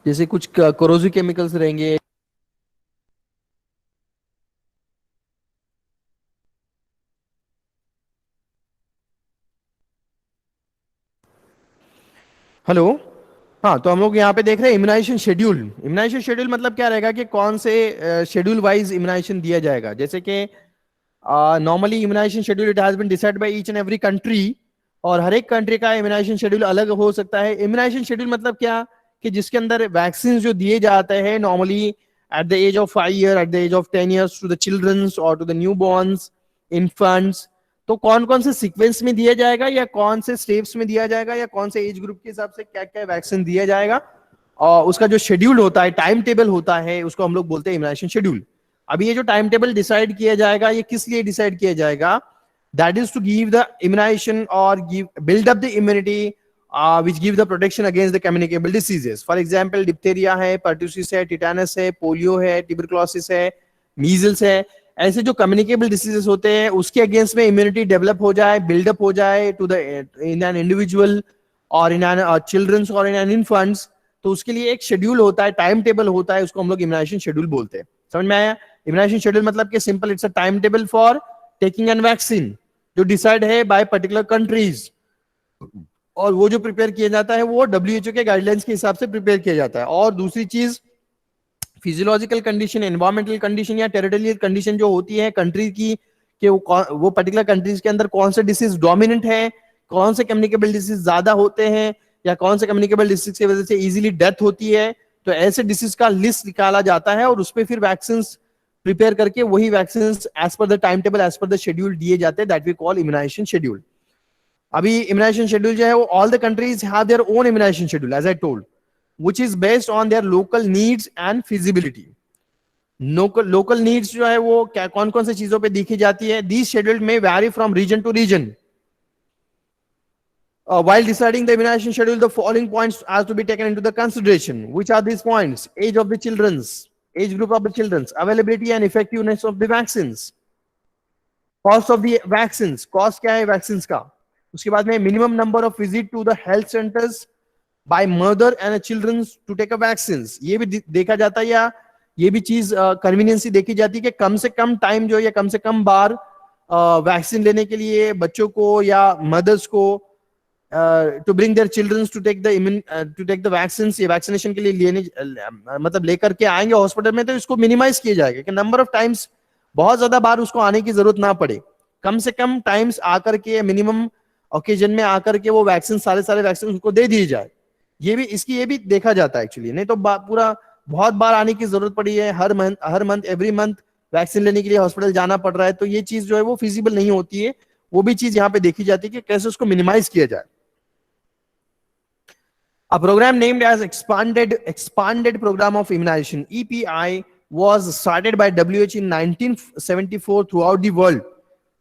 जैसे कुछ कोरोसिव केमिकल्स रहेंगे, हेलो। हाँ, तो हम लोग यहाँ पे देख रहे हैं इम्यूनाइजेशन शेड्यूल। इम्यूनाइजेशन शेड्यूल मतलब क्या रहेगा कि कौन से शेड्यूल वाइज इम्यूनाइजेशन दिया जाएगा। जैसे कि normally immunization schedule it has been decide by each and every country, और हर एक कंट्री का इम्यूनाइजेशन शेड्यूल अलग हो सकता है। इम्यूनाइजेशन शेड्यूल मतलब क्या, कि जिसके अंदर वैक्सीन जो दिए जाते हैं normally at the age of 5 year, at the age of 10 years to the childrens और to the new borns, infants. तो कौन कौन से सीक्वेंस में दिया जाएगा, या कौन से स्टेप्स में दिया जाएगा, या कौन से एज ग्रुप के हिसाब से क्या क्या वैक्सीन दिया जाएगा, और उसका जो शेड्यूल होता है, टाइम टेबल होता है, उसको हम लोग बोलते हैं इम्यूनाइजेशन शेड्यूल। अभी ये जो टाइम टेबल डिसाइड किया जाएगा, ये किस लिए डिसाइड किया जाएगा, that is to give the immunization और give build up the immunity which give the protection against the communicable diseases. For example, diphtheria है, pertussis है, tetanus है, polio है, tuberculosis है, measles है। ऐसे जो communicable diseases होते हैं उसके अगेंस्ट में immunity develop हो जाए, build up हो जाए to the in an individual और in an children's और in an infants, तो उसके लिए एक शेड्यूल होता है, टाइम टेबल होता है, उसको हम लोग इम्यूनाइजेशन शेड्यूल बोलते हैं। समझ में आया? इम्यूनाइजेशन शेड्यूल मतलब कि simple, it's a time table for taking an vaccine जो डिसाइड है बाय पर्टिकुलर कंट्रीज, और वो जो प्रिपेयर किया जाता है वो डब्ल्यूएचओ के गाइडलाइंस के हिसाब से प्रिपेयर किया जाता है। और दूसरी चीज, फिजियोलॉजिकल कंडीशन, एनवायरमेंटल कंडीशन या टेरिटोरियल कंडीशन जो होती है कंट्री की, कि वो पर्टिकुलर कंट्रीज के अंदर कौन से डिसीज डोमिनेंट है, कौन से कम्युनिकेबल डिसीज ज्यादा होते हैं, या कौन से कम्युनिकेबल डिसीज की वजह से इजीली डेथ होती है। तो ऐसे डिसीज का लिस्ट निकाला जाता है और उस पर फिर वैक्सीन प्रिपेयर करके वही vaccine as per the time table, as per the schedule दिए जाते हैं, that we call immunization schedule. अभी इम्यूनाइजेशन शेड्यूल जो है वो all the countries have their own immunization schedule as I told, which is based on their local needs and feasibility. Local needs जो है वो क्या, कौन कौन सी चीजों पे देखी जाती है। These schedule may vary from region to region. While deciding the immunization schedule, the following points has to be taken into the consideration. Which are these points? Age of the children's, age group of the children's, availability and effectiveness of the vaccines, cost of the vaccines, cost क्या है vaccines का। उसके बाद में minimum number of visit to the health centers by mother and children to take a vaccines, ये भी देखा जाता है, या ये भी चीज कन्वीनियंसी देखी जाती है कि कम से कम टाइम जो है, या कम से कम बार वैक्सीन लेने के लिए बच्चों को या मदर्स को to bring their children to take the vaccine, ये वैक्सीनेशन के लिए लेने मतलब लेकर के आएंगे हॉस्पिटल में, तो इसको मिनिमाइज किया जाएगा कि नंबर ऑफ टाइम्स, बहुत ज्यादा बार उसको आने की जरूरत ना पड़े, कम से कम टाइम्स आकर के, मिनिमम ओकेजन में आकर के वो वैक्सीन, सारे वैक्सीन उनको दे दिए जाए। ये भी देखा जाता है एक्चुअली। नहीं तो पूरा बहुत बार आने की जरूरत पड़ी है, हर मंथ एवरी मंथ वैक्सीन लेने के लिए हॉस्पिटल जाना पड़ रहा है, तो ये चीज जो है वो फिजिबल नहीं होती है। वो भी चीज यहाँ पे देखी जाती है कि कैसे उसको मिनिमाइज किया जाए। A program named as expanded program of immunization EPI was started by WHO in 1974 throughout the world.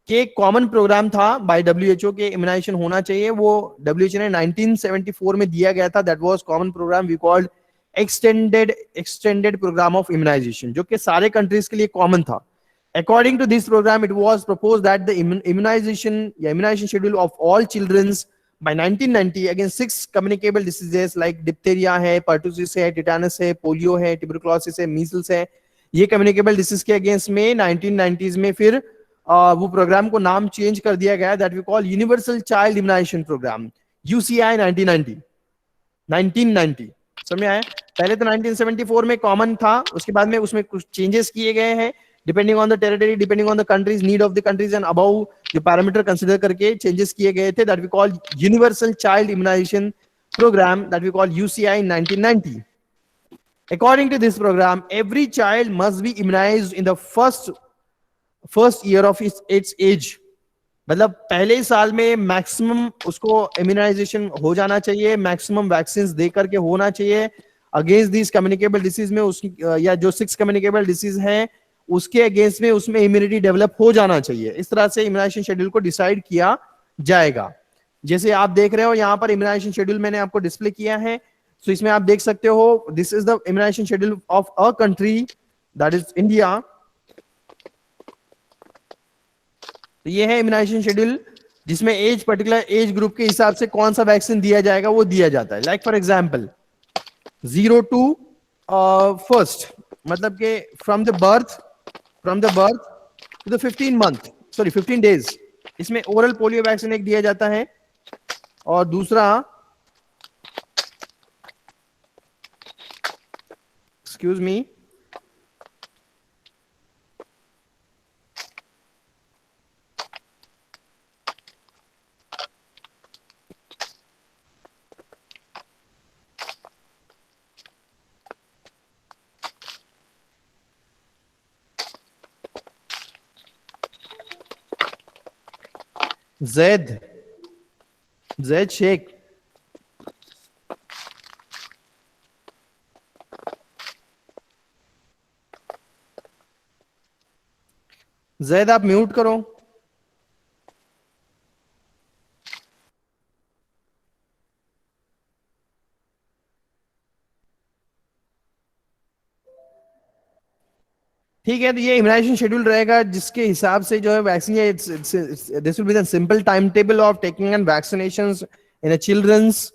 के एक कॉमन प्रोग्राम था बाय WHO के इम्यूनाइजेशन होना चाहिए, वो WHO ने 1974 में दिया गया था. That was common programme we called extended programme of immunization, जो कि सारे कंट्रीज के लिए कॉमन था. According to this program, it was proposed that the immunization schedule of all children by 1990 against 6 communicable diseases like diphtheria है, pertussis है, tetanus है, polio है, tuberculosis है, measles है, ये communicable disease के अगेंस्ट में 1990s में फिर वो प्रोग्राम को नाम चेंज कर दिया गया, that we call universal child immunization programme UCI 1990. समझ में आया? पहले तो 1974 में कॉमन था, उसके बाद में उसमें कुछ चेंजेस किए गए हैं depending on the territory, depending on the countries, need of the countries and about जो पैरामीटर कंसीडर करके चेंजेस किए गए थे, that we call universal child immunization programme, that we call UCI 1990. According to this program, every child must be immunized in the first year of its age. मतलब पहले साल में maximum उसको immunisation हो जाना चाहिए, मैक्सिमम वैक्सीन दे करके होना चाहिए अगेंस्ट दिस कम्युनिकेबल डिसीज में, उस या जो 6 कम्युनिकेबल डिसीज हैं उसके अगेंस्ट में उसमें इम्यूनिटी डेवलप हो जाना चाहिए. इस तरह से इम्यूनाइजेशन शेड्यूल को डिसाइड किया जाएगा. जैसे आप देख रहे हो यहाँ पर इम्यूनाइजेशन शेड्यूल मैंने आपको डिस्प्ले किया है. सो इसमें आप देख सकते हो this is the immunization schedule of a country that is India. तो ये है इम्यूनाइजेशन शेड्यूल जिसमें पर्टिकुलर एज ग्रुप के हिसाब से कौन सा वैक्सीन दिया जाएगा वो दिया जाता है. Like for example 0 to 1st, मतलब के from the birth to the 15 days, इसमें ओरल पोलियो वैक्सीन एक दिया जाता है, और दूसरा excuse me Zaid Sheikh. Zaid आप म्यूट करो. ठीक है, तो ये इम्यूनाइजेशन शेड्यूल रहेगा जिसके हिसाब से जो है vaccine, this will be the simple time table of taking and vaccinations in a childrens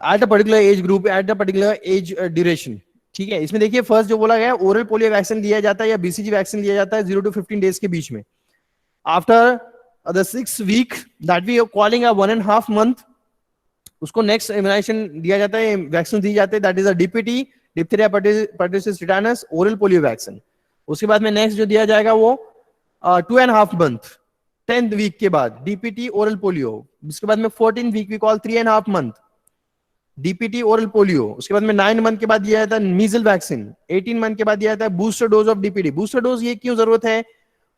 at a particular age group at a particular age duration. ठीक है, इसमें देखिए फर्स्ट जो बोला गया ओरल पोलियो वैक्सीन दिया जाता है या BCG वैक्सीन दिया जाता है 0 to 15 days के बीच में. After the 6 week that we are calling a 1.5 month, उसको नेक्स्ट इम्यूनाइजेशन दिया जाता है, वैक्सीन दी जाते हैं, that is a DPT, diphtheria, pertussis, tetanus, oral polio vaccine. उसके बाद में नेक्स्ट जो दिया जाएगा वो 2.5 month 10th week के बाद DPT ओरल पोलियो. उसके बाद में 14th week we call 3.5 month DPT oral polio. उसके बाद में 9 month के बाद दिया जाता है मीजल वैक्सीन. 18 month के बाद दिया जाता है booster dose of DPT. Booster dose ये क्यों जरूरत है?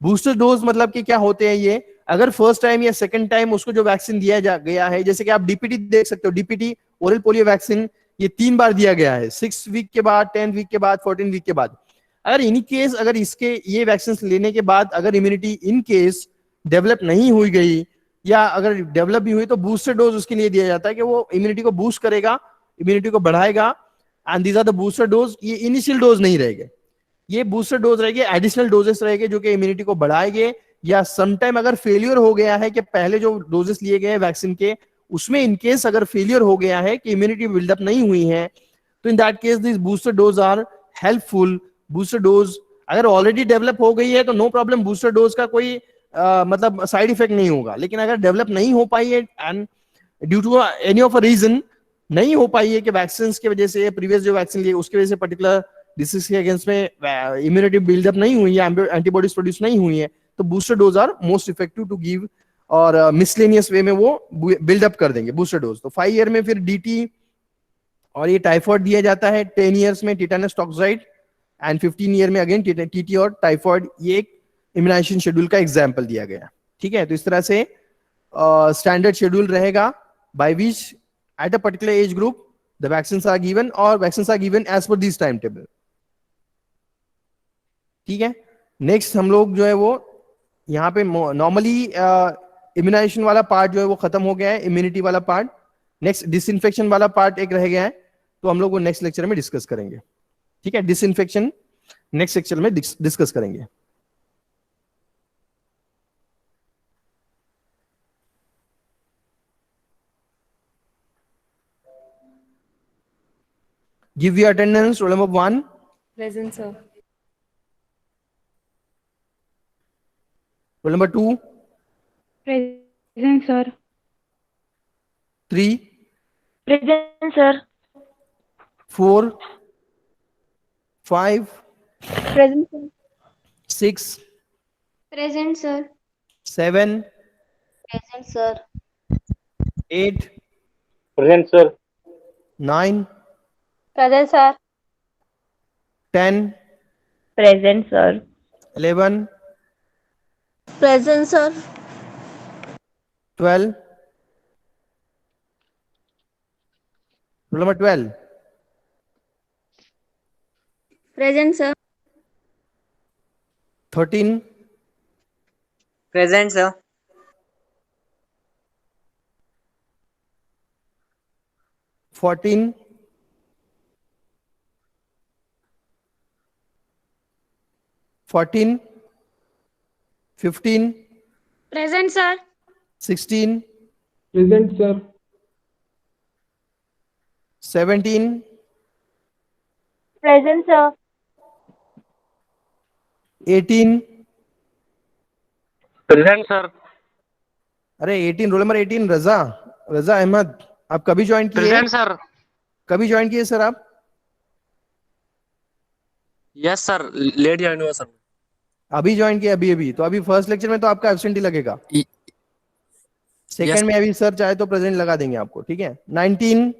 बूस्टर डोज मतलब कि क्या होते हैं ये, अगर फर्स्ट टाइम या सेकंड टाइम उसको जो वैक्सीन दिया गया है, जैसे कि आप DPT देख सकते हो, DPT ओरल पोलियो वैक्सीन ये 3 बार दिया गया है, 6 week के बाद, 10 week के बाद, 14 week के बाद. अगर इन केस अगर इसके ये वैक्सीन लेने के बाद अगर इम्यूनिटी इन केस डेवलप नहीं हुई गई या अगर डेवलप भी हुई तो बूस्टर डोज उसके लिए दिया जाता है कि वो इम्यूनिटी को बूस्ट करेगा, इम्यूनिटी को बढ़ाएगा. And these are the booster dose. ये इनिशियल डोज नहीं रहेंगे, ये बूस्टर डोज रहेंगे, एडिशनल डोजेस रहेंगे जो कि इम्यूनिटी को बढ़ाएंगे. या समटाइम अगर फेलियर हो गया है कि पहले जो डोजेस लिए गए वैक्सीन के उसमें इनकेस अगर फेलियर हो गया है कि इम्यूनिटी बिल्डअप नहीं हुई है, तो in that case this booster dose are helpful. Booster dose अगर ऑलरेडी डेवलप हो गई है तो नो प्रॉब्लम, बूस्टर डोज का कोई मतलब साइड इफेक्ट नहीं होगा. लेकिन अगर डेवलप नहीं हो पाई है and due to any of a reason नहीं हो पाई है कि वैक्सीन की वजह से, प्रीवियस जो वैक्सीन लिए उसकी वजह से पर्टिकुलर डिसीज के अगेंस्ट में इम्यूनिटी बिल्डअप नहीं हुई है, एंटीबॉडीज प्रोड्यूस नहीं हुई है, तो booster dose are most effective to give, और मिसलेनियस वे में वो बिल्डअप कर देंगे बूस्टर डोज. तो 5 year में फिर DT और ये टाइफॉइड दिया जाता है, 10 years में टिटेनस टॉक्साइड एंड 15 year में अगेन TT और टाइफॉइड. ये एक इम्यूनाइजेशन शेड्यूल का एग्जांपल दिया गया. ठीक है, तो इस तरह से स्टैंडर्ड शेड्यूल रहेगा by which eight a particular age group the vaccines are given or vaccines are given as per this timetable. ठीक है. नेक्स्ट हम लोग जो है वो यहाँ पे नॉर्मली इम्यूनाइजेशन वाला पार्ट जो है वो खत्म हो गया है, इम्यूनिटी वाला पार्ट. नेक्स्ट डिसइंफेक्शन वाला पार्ट एक रह गया है, तो हम लोग वो नेक्स्ट लेक्चर में डिस्कस करेंगे. ठीक है, डिसइंफेक्शन नेक्स्ट लेक्चर में डिस्कस करेंगे. Give your attendance. Roll number 1. Present, sir. Roll number 2. Present, sir. 3. Present, sir. 4. 5. Present, sir. 6. Present, sir. 7. Present, sir. 8. Present, sir. 9. Present, sir. 10. Present, sir. 11. Present, sir. 12. Roll number 12. Present, sir. 13. Present, sir. 14. 14. 15. Present, sir. 16. Present, sir. 17. Present, sir. 18. Present, sir. अरे 18, roll number 18 रजा अहमद. आप कभी join किए? Present, sir. कभी join किए sir आप? Yes, sir. Late join हुआ, sir. अभी join किया? अभी तो अभी फर्स्ट लेक्चर में तो आपका एब्सेंटी लगेगा. Second Yes. में अभी सर चाहे तो प्रेजेंट लगा देंगे आपको. ठीक है. 19.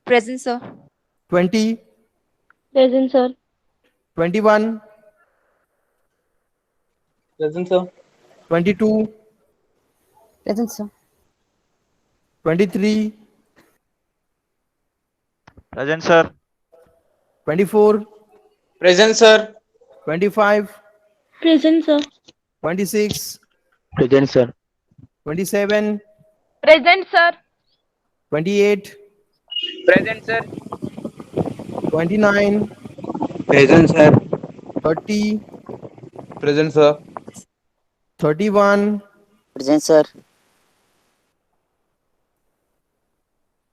Present, sir. 20. Present, sir. 21. Present, sir. 22. Present, sir. 23. Present, sir. 24. Present, sir. 25. Present, sir. 26. Present, sir. 27. Present, sir. 28. Present, sir. 29. Present, sir. 30. Present, sir. 31. Present, sir.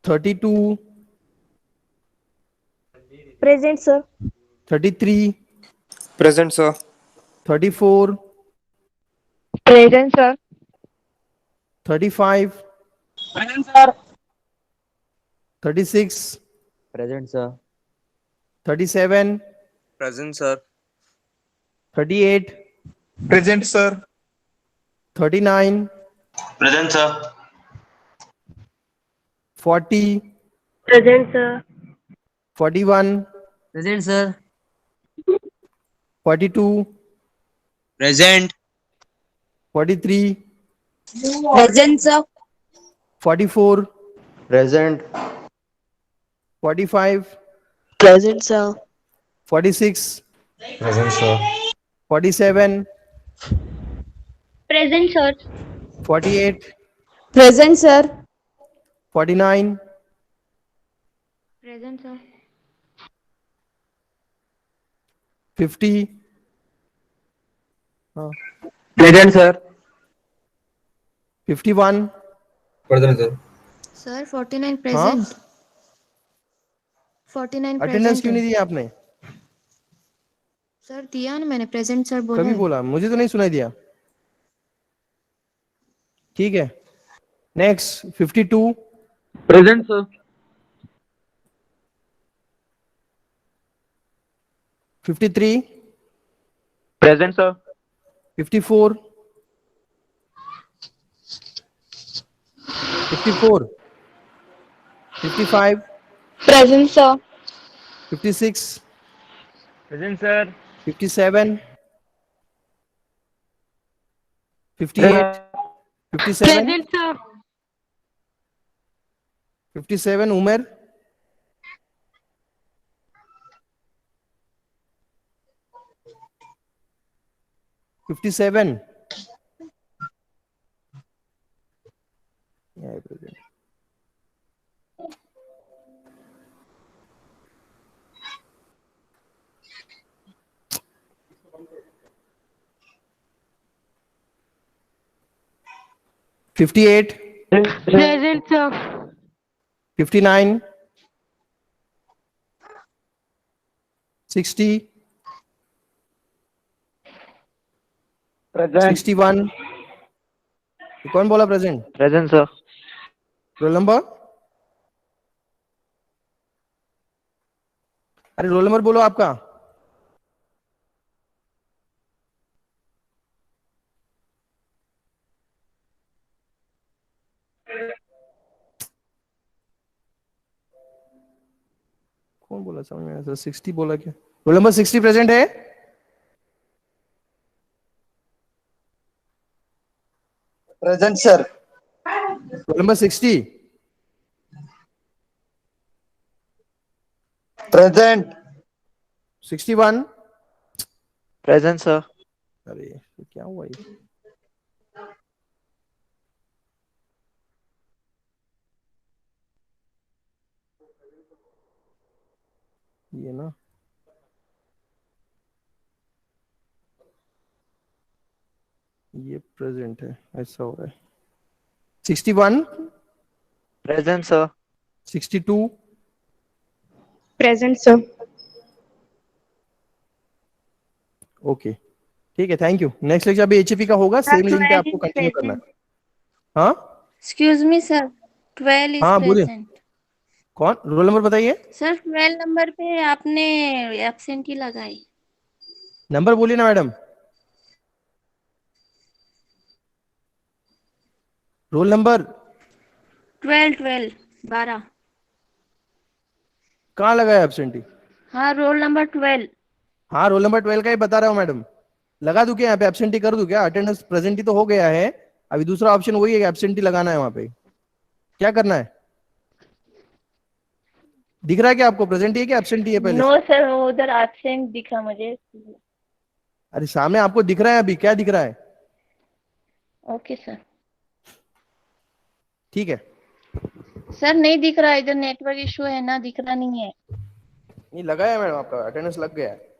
32. Present, sir. 33. Present, sir. 34. Present, sir. 35. Present, sir. 36. Present, sir. 37. Present, sir. 38. Present, sir. 39. Present, sir. 40. Present, sir. 41. Present, sir. 42. Present. 43. Present, sir. 44. Present. 45. Present, sir. 46. Present, sir. 47. Present, sir. 48. Present, sir. 49. Present, sir. 50. Present, sir. 51. Present, sir. Sir, 49 present. 49 attendance क्यों present. नहीं दिया आपने? Sir दिया ना मैंने, present sir बोला कभी है. बोला? मुझे तो नहीं सुनाई दिया. ठीक है. Next 52. Present, sir. 53. Present, sir. 54. 54. 55. Present, sir. 56. Present, sir. 57. 58. 57. Present, sir. 57. Umar 57. Yeah, present. $58, Present, sir. $59, $60, Present. $61. ये कौन बोला present? Present, sir. Roll number? अरे रोल नंबर बोलो आपका। कौन बोला समझ में आया सर? 60 बोला क्या? रोल नंबर 60 प्रेजेंट है? Present, sir. Roll number 60? Present. 61? Present, sir. अरे ये क्या हुआ ये? ये ना ये प्रेजेंट है, ऐसा हो रहा है। 61, Present, sir. 62, Present, sir. Okay ठीक है, थैंक यू। नेक्स्ट लेक्चर अभी एचपी का होगा, सेम लिंक पे आपको कंटिन्यू करना है। हाँ Excuse me, sir. 12 is हाँ बोलिए, present. कौन? रोल नंबर बताइए, सर 12 नंबर पे आपने एब्सेंटी लगाई। नंबर बोलिए ना मैडम। रोल नंबर 12 कहाँ लगा है एब्सेंटी? हाँ, रोल नंबर 12। हाँ रोल नंबर 12 का ही बता रहा हूँ मैडम। लगा दूं क्या यहाँ पे? एब्सेंटी कर दूं क्या? अटेंडेंस प्रेजेंट ही तो हो गया है, अभी दूसरा ऑप्शन वही है कि एब्सेंटी लगाना है वहां पे। क्या करना है? दिख रहा है क्या आपको? प्रेजेंट है कि एब्सेंटी है पहले? नो सर, उधर एब्सेंट दिखा मुझे। अरे सामने आपको दिख रहा है, अभी क्या दिख रहा है? Okay sir. ठीक है, सर नहीं दिख रहा, इधर नेटवर्क इशू है ना, दिख रहा नहीं है। नहीं लगा है मैडम, आपका अटेंडेंस लग गया है।